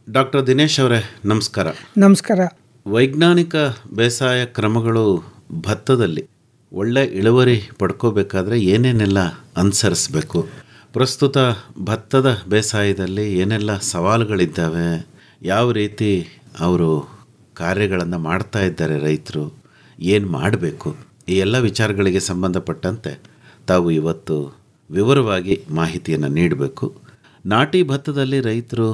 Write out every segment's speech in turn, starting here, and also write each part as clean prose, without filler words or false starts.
Doctor Dinesh ಅವರೇ ನಮಸ್ಕಾರ. ನಮಸ್ಕಾರ. ವೈಜ್ಞಾನಿಕ ಬೇಸಾಯ ಕ್ರಮಗಳು ಭತ್ತದಲ್ಲಿ ಒಳ್ಳೆ ಇಳುವರಿ ಪಡ್ಕೋಬೇಕಾದ್ರೆ ಏನೇನೆಲ್ಲ ಅನುಸರಿಸಬೇಕು? ಪ್ರಸ್ತುತ ಭತ್ತದ ಬೇಸಾಯದಲ್ಲಿ ಏನೆಲ್ಲ ಸವಾಲುಗಳಿದ್ದಾವೆ? ಯಾವ ರೀತಿ ಅವರು ಕಾರ್ಯಗಳನ್ನು ಮಾಡ್ತಾ ಇದ್ದಾರೆ ರೈತರು? ಏನು ಮಾಡಬೇಕು? ಈ ಎಲ್ಲ ವಿಚಾರಗಳಿಗೆ ಸಂಬಂಧಪಟ್ಟಂತೆ ತಾವು ಇವತ್ತು ವಿವರವಾಗಿ ಮಾಹಿತಿಯನ್ನು ನೀಡಬೇಕು. ನಾಟಿ ಭತ್ತದಲ್ಲಿ ರೈತರು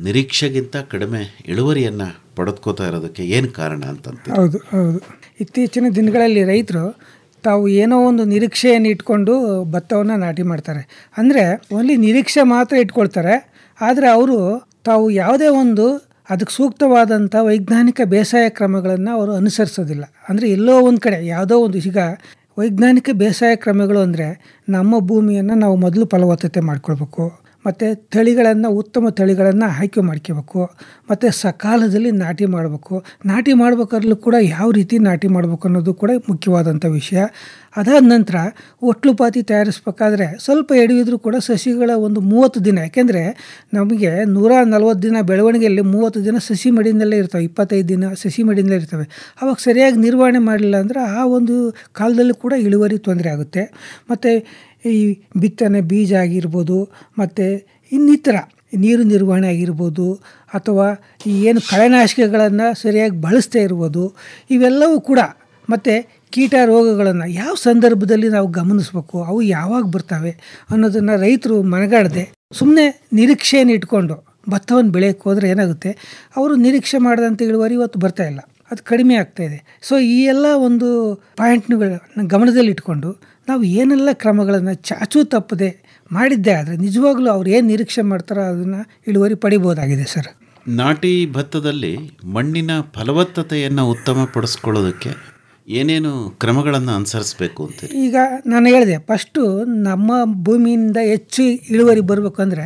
ನಿರೀಕ್ಷೆಗಿಂತ ಕಡಿಮೆ ಇಳುವರಿಯನ್ನು ಪಡೆದುಕೋತಾ ಇರೋದಕ್ಕೆ ಏನು ಕಾರಣ ಅಂತಂತ? ಹೌದು. ಇತ್ತೀಚಿನ ದಿನಗಳಲ್ಲಿ ರೈತರು ತಾವು ಏನೋ ಒಂದು ನಿರೀಕ್ಷೆಯನ್ನು ಇಟ್ಕೊಂಡು ಭತ್ತವನ್ನು ನಾಟಿ ಮಾಡ್ತಾರೆ. ಅಂದರೆ ಓನ್ಲಿ ನಿರೀಕ್ಷೆ ಮಾತ್ರ ಇಟ್ಕೊಳ್ತಾರೆ. ಆದರೆ ಅವರು ತಾವು ಯಾವುದೇ ಒಂದು ಅದಕ್ಕೆ ಸೂಕ್ತವಾದಂಥ ವೈಜ್ಞಾನಿಕ ಬೇಸಾಯ ಕ್ರಮಗಳನ್ನು ಅವರು ಅನುಸರಿಸೋದಿಲ್ಲ. ಅಂದರೆ ಎಲ್ಲೋ ಒಂದು ಕಡೆ ಯಾವುದೋ ಒಂದು, ಈಗ ವೈಜ್ಞಾನಿಕ ಬೇಸಾಯ ಕ್ರಮಗಳು ಅಂದರೆ ನಮ್ಮ ಭೂಮಿಯನ್ನು ನಾವು ಮೊದಲು ಫಲವತ್ತತೆ ಮಾಡ್ಕೊಳ್ಬೇಕು, ಮತ್ತು ತಳಿಗಳನ್ನು, ಉತ್ತಮ ತಳಿಗಳನ್ನು ಆಯ್ಕೆ ಮಾಡ್ಕೋಬೇಕು, ಮತ್ತು ಸಕಾಲದಲ್ಲಿ ನಾಟಿ ಮಾಡಬೇಕು. ನಾಟಿ ಮಾಡ್ಬೇಕಾದ್ರೂ ಕೂಡ ಯಾವ ರೀತಿ ನಾಟಿ ಮಾಡಬೇಕು ಅನ್ನೋದು ಕೂಡ ಮುಖ್ಯವಾದಂಥ ವಿಷಯ. ಅದಾದ ನಂತರ ಒಟ್ಲುಪಾತಿ ತಯಾರಿಸ್ಬೇಕಾದ್ರೆ ಸ್ವಲ್ಪ ಎಡವಿದ್ರೂ ಕೂಡ ಸಸಿಗಳ ಒಂದು 30 ದಿನ, ಯಾಕೆಂದರೆ ನಮಗೆ 140 ದಿನ ಬೆಳವಣಿಗೆಯಲ್ಲಿ 30 ದಿನ ಸಸಿ ಮಡಿನಲ್ಲೇ ಇರ್ತವೆ, 25 ದಿನ ಸಸಿ ಮಡಿನಲ್ಲೇ ಇರ್ತವೆ. ಅವಾಗ ಸರಿಯಾಗಿ ನಿರ್ವಹಣೆ ಮಾಡಲಿಲ್ಲ ಅಂದರೆ ಆ ಒಂದು ಕಾಲದಲ್ಲಿ ಕೂಡ ಇಳುವರಿ ತೊಂದರೆ ಆಗುತ್ತೆ. ಮತ್ತು ಈ ಬಿತ್ತನೆ ಬೀಜ ಆಗಿರ್ಬೋದು, ಮತ್ತು ಇನ್ನಿತರ ನೀರು ನಿರ್ವಹಣೆ ಆಗಿರ್ಬೋದು, ಅಥವಾ ಈ ಏನು ಕಳೆನಾಶಕಗಳನ್ನು ಸರಿಯಾಗಿ ಬಳಸ್ತಾ ಇರ್ಬೋದು, ಇವೆಲ್ಲವೂ ಕೂಡ, ಮತ್ತು ಕೀಟ ರೋಗಗಳನ್ನು ಯಾವ ಸಂದರ್ಭದಲ್ಲಿ ನಾವು ಗಮನಿಸಬೇಕು, ಅವು ಯಾವಾಗ ಬರ್ತವೆ ಅನ್ನೋದನ್ನು ರೈತರು ಮನಗಾಡದೆ ಸುಮ್ಮನೆ ನಿರೀಕ್ಷೆಯನ್ನು ಇಟ್ಕೊಂಡು ಭತ್ತವನ್ನು ಬೆಳೆಯೋಕ್ಕೆ ಹೋದರೆ ಏನಾಗುತ್ತೆ, ಅವರು ನಿರೀಕ್ಷೆ ಮಾಡಿದಂಥ ಇಳುವರಿ ಇವತ್ತು ಬರ್ತಾಯಿಲ್ಲ, ಅದು ಕಡಿಮೆ ಆಗ್ತಾಯಿದೆ. ಸೊ ಈ ಎಲ್ಲ ಒಂದು ಪಾಯಿಂಟ್ಗಳನ್ನ ಗಮನದಲ್ಲಿ ಇಟ್ಕೊಂಡು ನಾವು ಏನೆಲ್ಲ ಕ್ರಮಗಳನ್ನು ಚಾಚೂ ತಪ್ಪದೆ ಮಾಡಿದ್ದೇ ಆದರೆ ನಿಜವಾಗ್ಲೂ ಅವ್ರು ಏನು ನಿರೀಕ್ಷೆ ಮಾಡ್ತಾರೋ ಅದನ್ನು ಇಳುವರಿ ಪಡಿಬೋದಾಗಿದೆ ಸರ್. ನಾಟಿ ಭತ್ತದಲ್ಲಿ ಮಣ್ಣಿನ ಫಲವತ್ತತೆಯನ್ನು ಉತ್ತಮಪಡಿಸ್ಕೊಳ್ಳೋದಕ್ಕೆ ಏನೇನು ಕ್ರಮಗಳನ್ನು ಅನುಸರಿಸಬೇಕು ಅಂತ? ಈಗ ನಾನು ಹೇಳಿದೆ, ಫಸ್ಟು ನಮ್ಮ ಭೂಮಿಯಿಂದ ಹೆಚ್ಚು ಇಳುವರಿ ಬರಬೇಕಂದ್ರೆ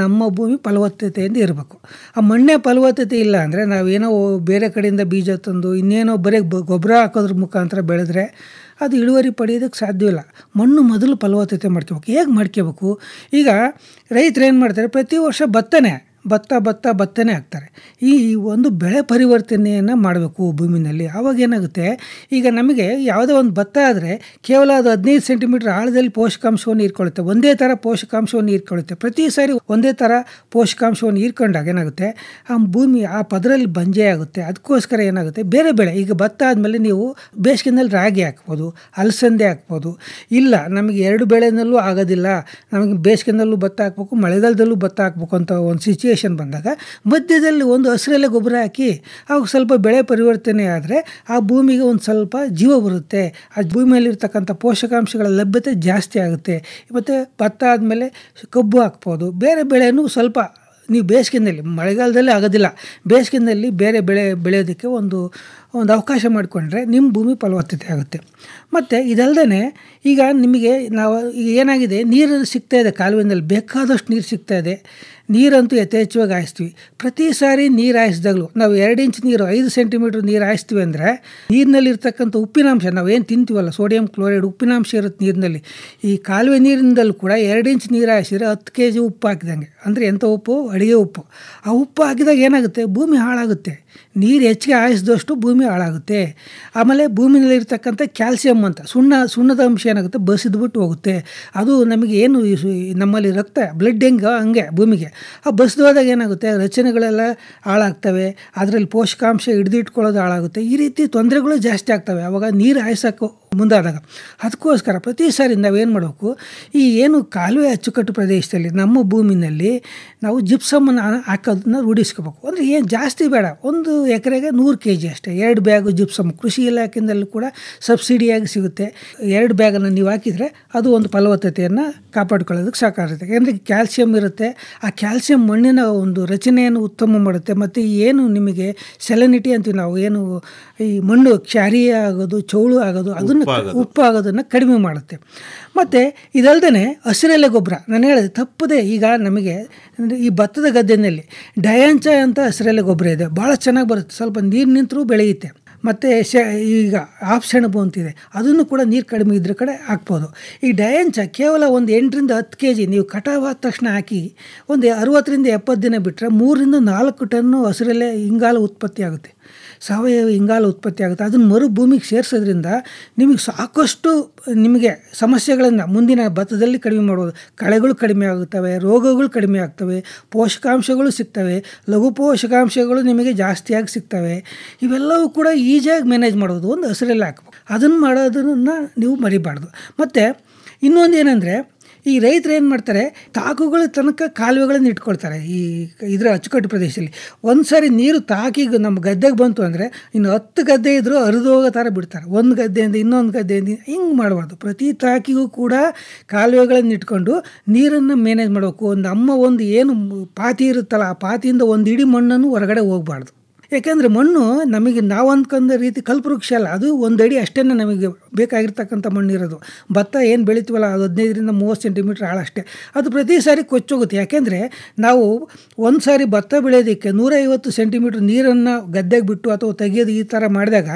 ನಮ್ಮ ಭೂಮಿ ಫಲವತ್ತತೆಯಿಂದ ಇರಬೇಕು. ಆ ಮಣ್ಣೇ ಫಲವತ್ತತೆ ಇಲ್ಲ ಅಂದರೆ ನಾವೇನೋ ಬೇರೆ ಕಡೆಯಿಂದ ಬೀಜ ತಂದು ಇನ್ನೇನೋ ಬರೀ ಗೊಬ್ಬರ ಹಾಕೋದ್ರ ಮುಖಾಂತರ ಬೆಳೆದ್ರೆ ಅದು ಇಳುವರಿ ಪಡೆಯೋದಕ್ಕೆ ಸಾಧ್ಯವಿಲ್ಲ. ಮಣ್ಣು ಮೊದಲು ಫಲವತ್ತತೆ ಮಾಡ್ಕೋಬೇಕು. ಹೇಗೆ ಮಾಡ್ಕೋಬೇಕು? ಈಗ ರೈತರು ಏನು ಮಾಡ್ತಾರೆ, ಪ್ರತಿ ವರ್ಷ ಭತ್ತನೇ ಹಾಕ್ತಾರೆ. ಈ ಒಂದು ಬೆಳೆ ಪರಿವರ್ತನೆಯನ್ನು ಮಾಡಬೇಕು ಭೂಮಿನಲ್ಲಿ. ಆವಾಗ ಏನಾಗುತ್ತೆ, ಈಗ ನಮಗೆ ಯಾವುದೋ ಒಂದು ಭತ್ತ ಆದರೆ ಕೇವಲ ಅದು 15 ಸೆಂಟಿಮೀಟ್ರ್ ಆಳದಲ್ಲಿ ಪೋಷಕಾಂಶವನ್ನು ಹೀರ್ಕೊಳ್ಳುತ್ತೆ, ಒಂದೇ ಥರ ಪೋಷಕಾಂಶವನ್ನು ಹೀರ್ಕೊಳ್ಳುತ್ತೆ. ಪ್ರತಿ ಸಾರಿ ಒಂದೇ ಥರ ಪೋಷಕಾಂಶವನ್ನು ಹೀರ್ಕೊಂಡಾಗ ಏನಾಗುತ್ತೆ, ಆ ಭೂಮಿ ಆ ಪದರಲ್ಲಿ ಬಂಜೆ ಆಗುತ್ತೆ. ಅದಕ್ಕೋಸ್ಕರ ಏನಾಗುತ್ತೆ, ಬೇರೆ ಬೆಳೆ, ಈಗ ಭತ್ತ ಆದಮೇಲೆ ನೀವು ಬೇಸಿಗೆನಲ್ಲಿ ರಾಗಿ ಹಾಕ್ಬೋದು, ಅಲಸಂದೆ ಹಾಕ್ಬೋದು. ಇಲ್ಲ ನಮಗೆ 2 ಬೆಳೆನಲ್ಲೂ ಆಗೋದಿಲ್ಲ, ನಮಗೆ ಬೇಸಿಗೆನಲ್ಲೂ ಭತ್ತ ಹಾಕ್ಬೇಕು, ಮಳೆಗಾಲದಲ್ಲೂ ಭತ್ತ ಹಾಕ್ಬೇಕು ಅಂತ ಒಂದು ಸಿಚುವೇಶನ್ ಬಂದಾಗ ಮಧ್ಯದಲ್ಲಿ ಒಂದು ಹಸಿರೆಲೆ ಗೊಬ್ಬರ ಹಾಕಿ ಅವಾಗ ಸ್ವಲ್ಪ ಬೆಳೆ ಪರಿವರ್ತನೆ ಆದರೆ ಆ ಭೂಮಿಗೆ ಒಂದು ಸ್ವಲ್ಪ ಜೀವ ಬರುತ್ತೆ, ಆ ಭೂಮಿಯಲ್ಲಿರ್ತಕ್ಕಂಥ ಪೋಷಕಾಂಶಗಳ ಲಭ್ಯತೆ ಜಾಸ್ತಿ ಆಗುತ್ತೆ. ಮತ್ತು ಭತ್ತ ಆದಮೇಲೆ ಕಬ್ಬು ಹಾಕ್ಬೋದು, ಬೇರೆ ಬೆಳೆನೂ ಸ್ವಲ್ಪ ನೀವು ಬೇಸಿಗೆನಲ್ಲಿ, ಮಳೆಗಾಲದಲ್ಲಿ ಆಗೋದಿಲ್ಲ, ಬೇಸಿಗೆನಲ್ಲಿ ಬೇರೆ ಬೆಳೆ ಬೆಳೆಯೋದಕ್ಕೆ ಒಂದು ಅವಕಾಶ ಮಾಡಿಕೊಂಡ್ರೆ ನಿಮ್ಮ ಭೂಮಿ ಫಲವತ್ತತೆ ಆಗುತ್ತೆ. ಮತ್ತು ಇದಲ್ಲದೆ ಈಗ ನಿಮಗೆ ನಾವು ಈಗ ಏನಾಗಿದೆ, ನೀರು ಸಿಗ್ತಾಯಿದೆ, ಕಾಲುವೆಯಲ್ಲಿ ಬೇಕಾದಷ್ಟು ನೀರು ಸಿಗ್ತಾಯಿದೆ, ನೀರಂತೂ ಯಥೇಚ್ಛವಾಗಿ ಹಾಯಿಸ್ತೀವಿ. ಪ್ರತಿ ಸಾರಿ ನೀರು ಹಾಯಿಸಿದಾಗಲೂ ನಾವು 2 ಇಂಚ್ ನೀರು 5 ಸೆಂಟಿಮೀಟ್ರ್ ನೀರು ಹಾಯಿಸ್ತೀವಿ ಅಂದರೆ ನೀರಿನಲ್ಲಿರ್ತಕ್ಕಂಥ ಉಪ್ಪಿನಾಂಶ, ನಾವೇನು ತಿಂತೀವಲ್ಲ ಸೋಡಿಯಂ ಕ್ಲೋರೈಡ್ ಉಪ್ಪಿನಾಂಶ ಇರುತ್ತೆ ನೀರಿನಲ್ಲಿ. ಈ ಕಾಲುವೆ ನೀರಿನಲ್ಲೂ ಕೂಡ 2 ಇಂಚ್ ನೀರು ಹಾಯಿಸಿದ್ರೆ 10 kg ಉಪ್ಪು ಹಾಕಿದಂಗೆ. ಅಂದರೆ ಎಂಥ ಉಪ್ಪು? ಅಡುಗೆ ಉಪ್ಪು. ಆ ಉಪ್ಪು ಹಾಕಿದಾಗ ಏನಾಗುತ್ತೆ, ಭೂಮಿ ಹಾಳಾಗುತ್ತೆ. ನೀರು ಹೆಚ್ಚಿಗೆ ಹಾಯಿಸಿದಷ್ಟು ಭೂಮಿ ಹಾಳಾಗುತ್ತೆ. ಆಮೇಲೆ ಭೂಮಿನಲ್ಲಿರ್ತಕ್ಕಂಥ ಕ್ಯಾಲ್ಸಿಯಂ ಅಂತ ಸುಣ್ಣದ ಅಂಶ ಏನಾಗುತ್ತೆ, ಬಸಿದ್ಬಿಟ್ಟು ಹೋಗುತ್ತೆ. ಅದು ನಮಗೆ ಏನು ನಮ್ಮಲ್ಲಿ ರಕ್ತ ಬ್ಲಡ್ ಹಂಗೆ ಭೂಮಿಗೆ ಆ ಬಸಿದು ಹೋದಾಗ ಏನಾಗುತ್ತೆ, ರಚನೆಗಳೆಲ್ಲ ಹಾಳಾಗ್ತವೆ, ಅದರಲ್ಲಿ ಪೋಷಕಾಂಶ ಹಿಡಿದಿಟ್ಕೊಳ್ಳೋದು ಹಾಳಾಗುತ್ತೆ. ಈ ರೀತಿ ತೊಂದರೆಗಳು ಜಾಸ್ತಿ ಆಗ್ತವೆ ಆವಾಗ ನೀರು ಹಾಯಿಸೋಕ್ಕೂ ಮುಂದಾದಾಗ. ಅದಕ್ಕೋಸ್ಕರ ಪ್ರತಿ ಸಾರಿ ನಾವೇನು ಮಾಡಬೇಕು, ಈ ಏನು ಕಾಲುವೆ ಅಚ್ಚುಕಟ್ಟು ಪ್ರದೇಶದಲ್ಲಿ ನಮ್ಮ ಭೂಮಿನಲ್ಲಿ ನಾವು ಜಿಪ್ಸಮ್ಮನ್ನು ಹಾಕೋದನ್ನ ರೂಢಿಸ್ಕೋಬೇಕು. ಅಂದರೆ ಏನು ಜಾಸ್ತಿ ಬೇಡ, 1 ಎಕರೆಗೆ 100 kg ಅಷ್ಟೇ, 2 ಬ್ಯಾಗು ಜಿಪ್ಸಮ್ ಕೃಷಿ ಇಲಾಖೆಯಿಂದಲೂ ಕೂಡ ಸಬ್ಸಿಡಿಯಾಗಿ ಸಿಗುತ್ತೆ. 2 ಬ್ಯಾಗನ್ನು ನೀವು ಹಾಕಿದರೆ ಅದು ಒಂದು ಫಲವತ್ತತೆಯನ್ನು ಕಾಪಾಡ್ಕೊಳ್ಳೋದಕ್ಕೆ ಸಾಕಾಗುತ್ತೆ. ಯಾಕೆಂದರೆ ಕ್ಯಾಲ್ಸಿಯಂ ಇರುತ್ತೆ, ಆ ಕ್ಯಾಲ್ಸಿಯಂ ಮಣ್ಣಿನ ಒಂದು ರಚನೆಯನ್ನು ಉತ್ತಮ ಮಾಡುತ್ತೆ. ಮತ್ತು ಏನು ನಿಮಗೆ ಸೆಲೆನಿಟಿ ಅಂತೀವಿ ನಾವು, ಏನು ಈ ಮಣ್ಣು ಕ್ಷಾರೀಯ ಆಗೋದು, ಚೌಳು ಆಗೋದು, ಅದನ್ನು ಉಪ್ಪು ಆಗೋದನ್ನು ಕಡಿಮೆ ಮಾಡುತ್ತೆ. ಮತ್ತು ಇದಲ್ಲದೆ ಹಸಿರೆಲೆ ಗೊಬ್ಬರ, ನಾನು ಹೇಳಿದೆ ತಪ್ಪದೆ, ಈಗ ನಮಗೆ ಈ ಭತ್ತದ ಗದ್ದೆಯಲ್ಲಿ ಡಯಾಂಚ ಅಂತ ಹಸಿರೆಲೆ ಗೊಬ್ಬರ ಇದೆ, ಭಾಳ ಚೆನ್ನಾಗಿ ಬರುತ್ತೆ, ಸ್ವಲ್ಪ ನೀರು ನಿಂತರೂ ಬೆಳೆಯುತ್ತೆ. ಮತ್ತು ಈಗ ಆಫ್ ಸೆಣಬು ಅಂತಿದೆ, ಅದನ್ನು ಕೂಡ ನೀರು ಕಡಿಮೆ ಇದ್ರ ಕಡೆ ಹಾಕ್ಬೋದು. ಈ ಡಯಾಂಚ ಕೇವಲ ಒಂದು 8 ರಿಂದ 10 kg ನೀವು ಕಟಾವಾದ ತಕ್ಷಣ ಹಾಕಿ ಒಂದು 60 ರಿಂದ 70 ದಿನ ಬಿಟ್ಟರೆ 3 ರಿಂದ 4 ಟನ್ನು ಹಸಿರಲ್ಲೇ ಇಂಗಾಲ ಉತ್ಪತ್ತಿ ಆಗುತ್ತೆ, ಸಾವಯವ ಇಂಗಾಲ ಉತ್ಪತ್ತಿ ಆಗುತ್ತೆ. ಅದನ್ನು ಮರು ಭೂಮಿಗೆ ಸೇರಿಸೋದ್ರಿಂದ ನಿಮಗೆ ಸಾಕಷ್ಟು ನಿಮಗೆ ಸಮಸ್ಯೆಗಳನ್ನು ಮುಂದಿನ ಭತ್ತದಲ್ಲಿ ಕಡಿಮೆ ಮಾಡ್ಬೋದು. ಕಳೆಗಳು ಕಡಿಮೆ ಆಗುತ್ತವೆ, ರೋಗಗಳು ಕಡಿಮೆ ಆಗ್ತವೆ, ಪೋಷಕಾಂಶಗಳು ಸಿಗ್ತವೆ, ಲಘು ಪೋಷಕಾಂಶಗಳು ನಿಮಗೆ ಜಾಸ್ತಿಯಾಗಿ ಸಿಗ್ತವೆ. ಇವೆಲ್ಲವೂ ಕೂಡ ಈಸಿಯಾಗಿ ಮ್ಯಾನೇಜ್ ಮಾಡೋದು ಒಂದು ಹಸಿರಲ್ಲಿ ಹಾಕಬೇಕು. ಅದನ್ನು ಮಾಡೋದನ್ನು ನೀವು ಮರಿಬಾರ್ದು. ಮತ್ತು ಇನ್ನೊಂದು ಏನಂದರೆ, ಈ ರೈತರು ಏನು ಮಾಡ್ತಾರೆ, ತಾಕುಗಳ ತನಕ ಕಾಲುವೆಗಳನ್ನು ಇಟ್ಕೊಳ್ತಾರೆ. ಇದರ ಅಚ್ಚುಕಟ್ಟು ಪ್ರದೇಶದಲ್ಲಿ ಒಂದು ಸಾರಿ ನೀರು ತಾಕಿಗೆ ನಮ್ಮ ಗದ್ದೆಗೆ ಬಂತು ಅಂದರೆ ಇನ್ನು 10 ಗದ್ದೆ ಇದ್ದರೂ ಹರಿದು ಹೋಗೋ ಥರ ಬಿಡ್ತಾರೆ. ಒಂದು ಗದ್ದೆಯಿಂದ ಇನ್ನೊಂದು ಗದ್ದೆಯಿಂದ ಹಿಂಗೆ ಮಾಡಬಾರ್ದು. ಪ್ರತಿ ತಾಕಿಗೂ ಕೂಡ ಕಾಲುವೆಗಳನ್ನು ಇಟ್ಕೊಂಡು ನೀರನ್ನು ಮ್ಯಾನೇಜ್ ಮಾಡಬೇಕು. ನಮ್ಮ ಒಂದು ಏನು ಪಾತಿ ಇರುತ್ತಲ್ಲ, ಆ ಪಾತಿಯಿಂದ ಒಂದು ಇಡೀ ಮಣ್ಣನ್ನು ಹೊರಗಡೆ ಹೋಗಬಾರ್ದು. ಯಾಕೆಂದರೆ ಮಣ್ಣು ನಮಗೆ ನಾವು ಅಂದ್ಕೊಂಡ ರೀತಿ ಕಲ್ಪವೃಕ್ಷ ಅಲ್ಲ, ಅದು 1 ಅಡಿ ಅಷ್ಟೇ ನಮಗೆ ಬೇಕಾಗಿರ್ತಕ್ಕಂಥ ಮಣ್ಣಿರೋದು. ಭತ್ತ ಏನು ಬೆಳಿತೀವಲ್ಲ ಅದು 15 ರಿಂದ 30 ಸೆಂಟಿಮೀಟ್ರ್ ಆಳ ಅಷ್ಟೇ. ಅದು ಪ್ರತಿ ಸಾರಿ ಕೊಚ್ಚೋಗುತ್ತೆ. ಯಾಕೆಂದರೆ ನಾವು ಒಂದು ಸಾರಿ ಭತ್ತ ಬೆಳೆಯೋದಕ್ಕೆ 150 ಸೆಂಟಿಮೀಟ್ರ್ ನೀರನ್ನು ಗದ್ದೆಗೆ ಬಿಟ್ಟು ಅಥವಾ ತೆಗೆಯೋದು ಈ ಥರ ಮಾಡಿದಾಗ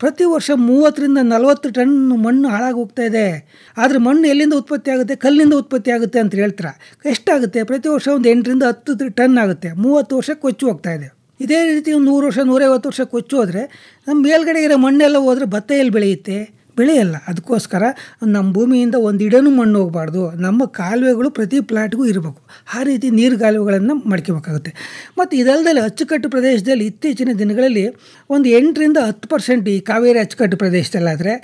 ಪ್ರತಿ ವರ್ಷ 30 ರಿಂದ 40 ಟನ್ ಮಣ್ಣು ಹಾಳಾಗಿ ಹೋಗ್ತಾ ಇದೆ. ಆದರೆ ಮಣ್ಣು ಎಲ್ಲಿಂದ ಉತ್ಪತ್ತಿ ಆಗುತ್ತೆ? ಕಲ್ಲಿಂದ ಉತ್ಪತ್ತಿ ಆಗುತ್ತೆ ಅಂತ ಹೇಳ್ತಾರೆ. ಎಷ್ಟಾಗುತ್ತೆ? ಪ್ರತಿ ವರ್ಷ ಒಂದು 8 ರಿಂದ 10 ಟನ್ ಆಗುತ್ತೆ. 30 ವರ್ಷ ಕೊಚ್ಚು ಹೋಗ್ತಾ ಇದೆ. ಇದೇ ರೀತಿ ಒಂದು 100 ವರ್ಷ 150 ವರ್ಷ ಕೊಚ್ಚು ಹೋದರೆ ನಮ್ಮ ಮೇಲ್ಗಡೆ ಇರೋ ಮಣ್ಣೆಲ್ಲ ಹೋದರೆ ಭತ್ತ ಎಲ್ಲಿ ಬೆಳೆಯುತ್ತೆ? ಬೆಳೆಯಲ್ಲ. ಅದಕ್ಕೋಸ್ಕರ ನಮ್ಮ ಭೂಮಿಯಿಂದ ಒಂದು ಇಡನು ಮಣ್ಣು ಹೋಗಬಾರ್ದು. ನಮ್ಮ ಕಾಲುವೆಗಳು ಪ್ರತಿ ಪ್ಲಾಟ್ಗೂ ಇರಬೇಕು. ಆ ರೀತಿ ನೀರು ಕಾಲುವೆಗಳನ್ನು ಮಾಡ್ಕೋಬೇಕಾಗುತ್ತೆ. ಮತ್ತು ಇದಲ್ಲದೆ ಅಚ್ಚುಕಟ್ಟು ಪ್ರದೇಶದಲ್ಲಿ ಇತ್ತೀಚಿನ ದಿನಗಳಲ್ಲಿ ಒಂದು 8 ರಿಂದ 10% ಈ ಕಾವೇರಿ ಅಚ್ಚುಕಟ್ಟು ಪ್ರದೇಶದಲ್ಲಾದರೆ,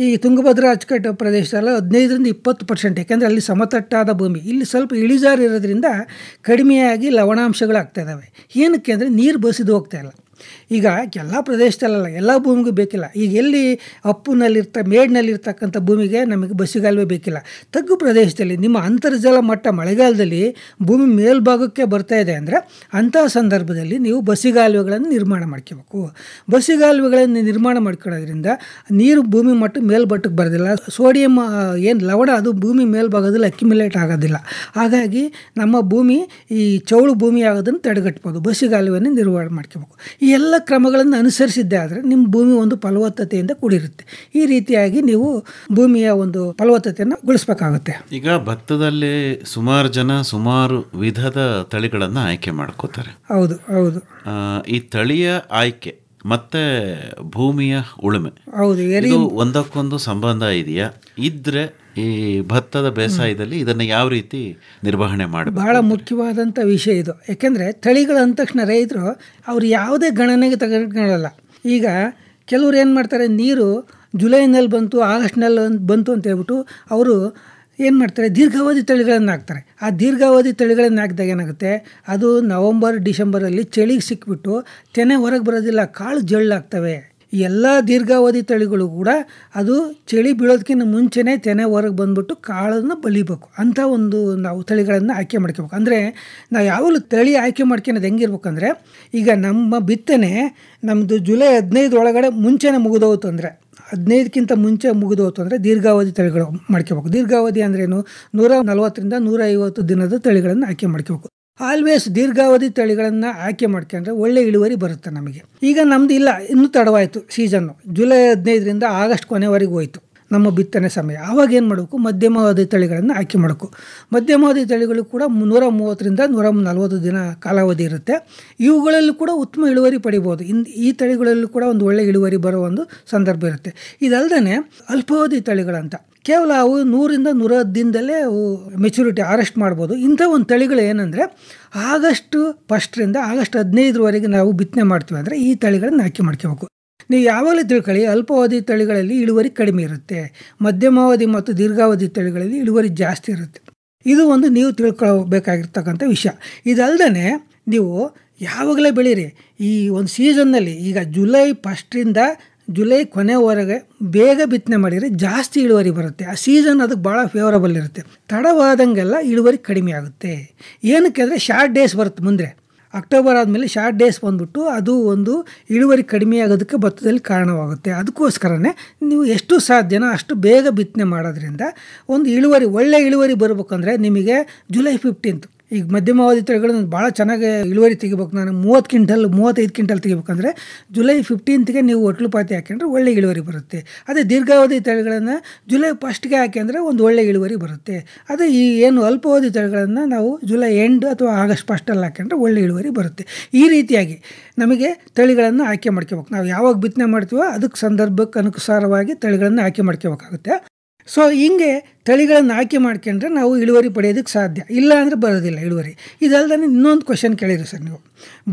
ಈ ತುಂಗಭದ್ರಾ ಅಚ್ಚುಕಟ್ಟು ಪ್ರದೇಶದಲ್ಲ 15 ರಿಂದ 20%. ಯಾಕೆಂದರೆ ಅಲ್ಲಿ ಸಮತಟ್ಟಾದ ಭೂಮಿ, ಇಲ್ಲಿ ಸ್ವಲ್ಪ ಇಳಿಜಾರು ಇರೋದ್ರಿಂದ ಕಡಿಮೆಯಾಗಿ ಲವಣಾಂಶಗಳು ಆಗ್ತಾಯಿದ್ದಾವೆ. ಏನಕ್ಕೆ ಅಂದರೆ ನೀರು ಬಸಿದು ಹೋಗ್ತಾ ಇಲ್ಲ. ಈಗ ಎಲ್ಲ ಪ್ರದೇಶದಲ್ಲ, ಎಲ್ಲ ಭೂಮಿಗೂ ಬೇಕಿಲ್ಲ. ಈಗ ಎಲ್ಲಿ ಮೇಡ್ನಲ್ಲಿರ್ತಕ್ಕಂಥ ಭೂಮಿಗೆ ನಮಗೆ ಬಸಿಗಾಲುವೆ ಬೇಕಿಲ್ಲ. ತಗ್ಗು ಪ್ರದೇಶದಲ್ಲಿ ನಿಮ್ಮ ಅಂತರ್ಜಲ ಮಟ್ಟ ಮಳೆಗಾಲದಲ್ಲಿ ಭೂಮಿ ಮೇಲ್ಭಾಗಕ್ಕೆ ಬರ್ತಾ ಇದೆ ಅಂದರೆ ಅಂಥ ಸಂದರ್ಭದಲ್ಲಿ ನೀವು ಬಸಿಗಾಲುವೆಗಳನ್ನು ನಿರ್ಮಾಣ ಮಾಡ್ಕೋಬೇಕು. ಬಸಿಗಾಲುವೆಗಳನ್ನು ನಿರ್ಮಾಣ ಮಾಡ್ಕೊಳ್ಳೋದ್ರಿಂದ ನೀರು ಭೂಮಿ ಮಟ್ಟ ಮೇಲ್ಮಟ್ಟಕ್ಕೆ ಬರೋದಿಲ್ಲ. ಸೋಡಿಯಂ ಏನು ಲವಣ ಅದು ಭೂಮಿ ಮೇಲ್ಭಾಗದಲ್ಲಿ ಅಕ್ಯುಮುಲೇಟ್ ಆಗೋದಿಲ್ಲ. ಹಾಗಾಗಿ ನಮ್ಮ ಭೂಮಿ ಈ ಚೌಳು ಭೂಮಿ ಆಗೋದನ್ನು ತಡೆಗಟ್ಬೋದು. ಬಸಿಗಾಲುವೆಯನ್ನು ನಿರ್ವಹಣೆ ಮಾಡ್ಕೋಬೇಕು. ಈ ಎಲ್ಲ ಕ್ರಮಗಳನ್ನು ಅನುಸರಿಸಿದ್ದೇ ಆದರೆ ನಿಮ್ಮ ಭೂಮಿ ಒಂದು ಫಲವತ್ತತೆಯಿಂದ ಕೂಡಿರುತ್ತೆ. ಈ ರೀತಿಯಾಗಿ ನೀವು ಭೂಮಿಯ ಒಂದು ಫಲವತ್ತತೆಯನ್ನು ಗೊಳಿಸಬೇಕಾಗುತ್ತೆ. ಈಗ ಭತ್ತದಲ್ಲಿ ಸುಮಾರು ಜನ ಸುಮಾರು ವಿಧದ ತಳಿಗಳನ್ನು ಆಯ್ಕೆ ಮಾಡ್ಕೋತಾರೆ. ಹೌದು ಹೌದು. ಈ ತಳಿಯ ಆಯ್ಕೆ ಮತ್ತೆ ಭೂಮಿಯ ಉಳುಮೆ ಹೌದು, ಒಂದಕ್ಕೊಂದು ಸಂಬಂಧ ಇದೆಯಾ? ಇದ್ರೆ ಈ ಭತ್ತದ ಬೇಸಾಯದಲ್ಲಿ ಇದನ್ನು ಯಾವ ರೀತಿ ನಿರ್ವಹಣೆ ಮಾಡಬೇಕು? ಬಹಳ ಮುಖ್ಯವಾದಂಥ ವಿಷಯ ಇದು. ಯಾಕೆಂದರೆ ತಳಿಗಳು ಅಂದ ತಕ್ಷಣ ರೈತರು ಅವರು ಯಾವುದೇ ಗಣನೆಗೆ ತೆಗೆದುಕೊಳ್ಳಲ್ಲ. ಈಗ ಕೆಲವ್ರು ಏನು ಮಾಡ್ತಾರೆ, ನೀರು ಜುಲೈನಲ್ಲಿ ಬಂತು ಆಗಸ್ಟ್ನಲ್ಲಿ ಬಂತು ಅಂತ ಹೇಳ್ಬಿಟ್ಟು ಅವರು ಏನು ಮಾಡ್ತಾರೆ, ದೀರ್ಘಾವಧಿ ತಳಿಗಳನ್ನು ಹಾಕ್ತಾರೆ. ಆ ದೀರ್ಘಾವಧಿ ತಳಿಗಳನ್ನು ಹಾಕಿದಾಗ ಏನಾಗುತ್ತೆ, ಅದು ನವಂಬರ್ ಡಿಸೆಂಬರಲ್ಲಿ ಚಳಿಗೆ ಸಿಕ್ಬಿಟ್ಟು ತೆನೆ ಹೊರಗೆ ಬರೋದಿಲ್ಲ, ಕಾಳು ಜಳ್ಳಾಗ್ತವೆ. ಎಲ್ಲ ದೀರ್ಘಾವಧಿ ತಳಿಗಳು ಕೂಡ ಅದು ಚಳಿ ಬೀಳೋದಕ್ಕಿಂತ ಮುಂಚೆನೇ ತೆನೆ ಹೊರಗೆ ಬಂದ್ಬಿಟ್ಟು ಕಾಳನ್ನು ಬಲಿಬೇಕು. ಅಂಥ ಒಂದು ನಾವು ತಳಿಗಳನ್ನು ಆಯ್ಕೆ ಮಾಡ್ಕೋಬೇಕು. ಅಂದರೆ ನಾವು ಯಾವಾಗಲೂ ತಳಿ ಆಯ್ಕೆ ಮಾಡ್ಕೊಳೋದು ಹೆಂಗಿರ್ಬೇಕಂದ್ರೆ, ಈಗ ನಮ್ಮ ಬಿತ್ತನೆ ನಮ್ಮದು ಜುಲೈ 15 ಒಳಗಡೆ ಮುಂಚೆನೇ ಮುಗಿದೋಯ್ತು ಅಂದರೆ, 15ಕ್ಕಿಂತ ಮುಂಚೆ ಮುಗಿದೋಯ್ತು ಅಂದರೆ ದೀರ್ಘಾವಧಿ ತಳಿಗಳು ಮಾಡ್ಕೋಬೇಕು. ದೀರ್ಘಾವಧಿ ಅಂದ್ರೇನು? 140 ರಿಂದ 150 ದಿನದ ತಳಿಗಳನ್ನು ಆಯ್ಕೆ ಮಾಡ್ಕೋಬೇಕು. ಆಲ್ವೇಸ್ ದೀರ್ಘಾವಧಿ ತಳಿಗಳನ್ನು ಆಯ್ಕೆ ಮಾಡ್ಕೊಂಡ್ರೆ ಒಳ್ಳೆ ಇಳುವರಿ ಬರುತ್ತೆ ನಮಗೆ. ಈಗ ನಮ್ಮದು ಇಲ್ಲ, ಇನ್ನೂ ತಡವಾಯಿತು ಸೀಸನ್ನು, ಜುಲೈ 15 ರಿಂದ ಆಗಸ್ಟ್ ಕೊನೆವರೆಗೂ ಹೋಯಿತು ನಮ್ಮ ಬಿತ್ತನೆ ಸಮಯ. ಆವಾಗ ಏನು ಮಾಡಬೇಕು, ಮಧ್ಯಮಾವಧಿ ತಳಿಗಳನ್ನು ಆಯ್ಕೆ ಮಾಡಬೇಕು. ಮಧ್ಯಮಾವಧಿ ತಳಿಗಳು ಕೂಡ 130 ರಿಂದ 140 ದಿನ ಕಾಲಾವಧಿ ಇರುತ್ತೆ. ಇವುಗಳಲ್ಲೂ ಕೂಡ ಉತ್ತಮ ಇಳುವರಿ ಪಡಿಬೋದು. ಈ ತಳಿಗಳಲ್ಲೂ ಕೂಡ ಒಂದು ಒಳ್ಳೆ ಇಳುವರಿ ಬರೋ ಒಂದು ಸಂದರ್ಭ ಇರುತ್ತೆ. ಇದಲ್ಲದೆ ಅಲ್ಪಾವಧಿ ತಳಿಗಳಂತ ಕೇವಲ ಅವು 100 ರಿಂದ 110 ದಿನದಲ್ಲೇ ಅವು ಮೆಚುರಿಟಿ ಅರೆಸ್ಟ್ ಮಾಡ್ಬೋದು. ಇಂಥ ಒಂದು ತಳಿಗಳು ಏನಂದರೆ ಆಗಸ್ಟ್ 1 ರಿಂದ ಆಗಸ್ಟ್ 15 ನಾವು ಬಿತ್ತನೆ ಮಾಡ್ತೀವಿ ಅಂದರೆ ಈ ತಳಿಗಳನ್ನು ಆಯ್ಕೆ ಮಾಡ್ಕೋಬೇಕು. ನೀವು ಯಾವಾಗಲೂ ತಿಳ್ಕೊಳ್ಳಿ, ಅಲ್ಪಾವಧಿ ತಳಿಗಳಲ್ಲಿ ಇಳುವರಿ ಕಡಿಮೆ ಇರುತ್ತೆ, ಮಧ್ಯಮಾವಧಿ ಮತ್ತು ದೀರ್ಘಾವಧಿ ತಳಿಗಳಲ್ಲಿ ಇಳುವರಿ ಜಾಸ್ತಿ ಇರುತ್ತೆ. ಇದು ಒಂದು ನೀವು ತಿಳ್ಕೊಳ್ಬೇಕಾಗಿರ್ತಕ್ಕಂಥ ವಿಷಯ. ಇದಲ್ಲದೆ ನೀವು ಯಾವಾಗಲೇ ಬೆಳೀರಿ, ಈ ಒಂದು ಸೀಸನ್ನಲ್ಲಿ ಈಗ ಜುಲೈ 1 ರಿಂದ ಜುಲೈ ಕೊನೆವರೆಗೆ ಬೇಗ ಬಿತ್ತನೆ ಮಾಡಿದರೆ ಜಾಸ್ತಿ ಇಳುವರಿ ಬರುತ್ತೆ. ಆ ಸೀಸನ್ ಅದಕ್ಕೆ ಭಾಳ ಫೇವರಬಲ್ ಇರುತ್ತೆ. ತಡವಾದಂಗೆಲ್ಲ ಇಳುವರಿ ಕಡಿಮೆ ಆಗುತ್ತೆ. ಏನಕ್ಕೆ ಅಂದರೆ ಶಾರ್ಟ್ ಡೇಸ್ ಬರುತ್ತೆ ಮುಂದೆ. ಅಕ್ಟೋಬರ್ ಆದಮೇಲೆ ಶಾರ್ಟ್ ಡೇಸ್ ಬಂದ್ಬಿಟ್ಟು ಅದು ಒಂದು ಇಳುವರಿ ಕಡಿಮೆ ಆಗೋದಕ್ಕೆ ಭತ್ತದಲ್ಲಿ ಕಾರಣವಾಗುತ್ತೆ. ಅದಕ್ಕೋಸ್ಕರನೇ ನೀವು ಎಷ್ಟು ಸಾಧ್ಯನೋ ಅಷ್ಟು ಬೇಗ ಬಿತ್ತನೆ ಮಾಡೋದ್ರಿಂದ ಒಂದು ಇಳುವರಿ ಒಳ್ಳೆ ಇಳುವರಿ ಬರಬೇಕಂದ್ರೆ ನಿಮಗೆ ಜುಲೈ 15 ಈಗ ಮಧ್ಯಮಾವಧಿ ತಳಿಗಳು ಭಾಳ ಚೆನ್ನಾಗಿ ಇಳುವರಿ ತೆಗಿಬೇಕು, ನಾನು 30 ಕ್ವಿಂಟಲ್ 35 ಕ್ವಿಂಟಲ್ ತೆಗಿಬೇಕಂದ್ರೆ ಜುಲೈ 15ಗೆ ನೀವು ಒಟ್ಲುಪಾತಿ ಹಾಕೊಂಡ್ರೆ ಒಳ್ಳೆ ಇಳುವರಿ ಬರುತ್ತೆ. ಅದೇ ದೀರ್ಘಾವಧಿ ತಳಿಗಳನ್ನು ಜುಲೈ 1ಗೆ ಹಾಕಿದ್ರೆ ಒಂದು ಒಳ್ಳೆ ಇಳುವರಿ ಬರುತ್ತೆ. ಅದೇ ಈ ಏನು ಅಲ್ಪಾವಧಿ ತಳಿಗಳನ್ನು ನಾವು ಜುಲೈ ಎಂಡ್ ಅಥವಾ ಆಗಸ್ಟ್ 1 ಹಾಕೊಂಡ್ರೆ ಒಳ್ಳೆ ಇಳುವರಿ ಬರುತ್ತೆ. ಈ ರೀತಿಯಾಗಿ ನಮಗೆ ತಳಿಗಳನ್ನು ಆಯ್ಕೆ ಮಾಡ್ಕೋಬೇಕು. ನಾವು ಯಾವಾಗ ಬಿತ್ತನೆ ಮಾಡ್ತೀವೋ ಅದಕ್ಕೆ ಸಂದರ್ಭಕ್ಕೆ ಅನುಸಾರವಾಗಿ ತಳಿಗಳನ್ನು ಆಯ್ಕೆ ಮಾಡ್ಕೋಬೇಕಾಗುತ್ತೆ. ಸೊ ಹಿಂಗೆ ತಳಿಗಳನ್ನು ಆಯ್ಕೆ ಮಾಡ್ಕೊಂಡ್ರೆ ನಾವು ಇಳುವರಿ ಪಡೆಯೋದಕ್ಕೆ ಸಾಧ್ಯ, ಇಲ್ಲ ಅಂದರೆ ಬರೋದಿಲ್ಲ ಇಳುವರಿ. ಇದಲ್ಲದೆ ಇನ್ನೊಂದು ಕ್ವಶನ್ ಕೇಳಿರಿ ಸರ್ ನೀವು,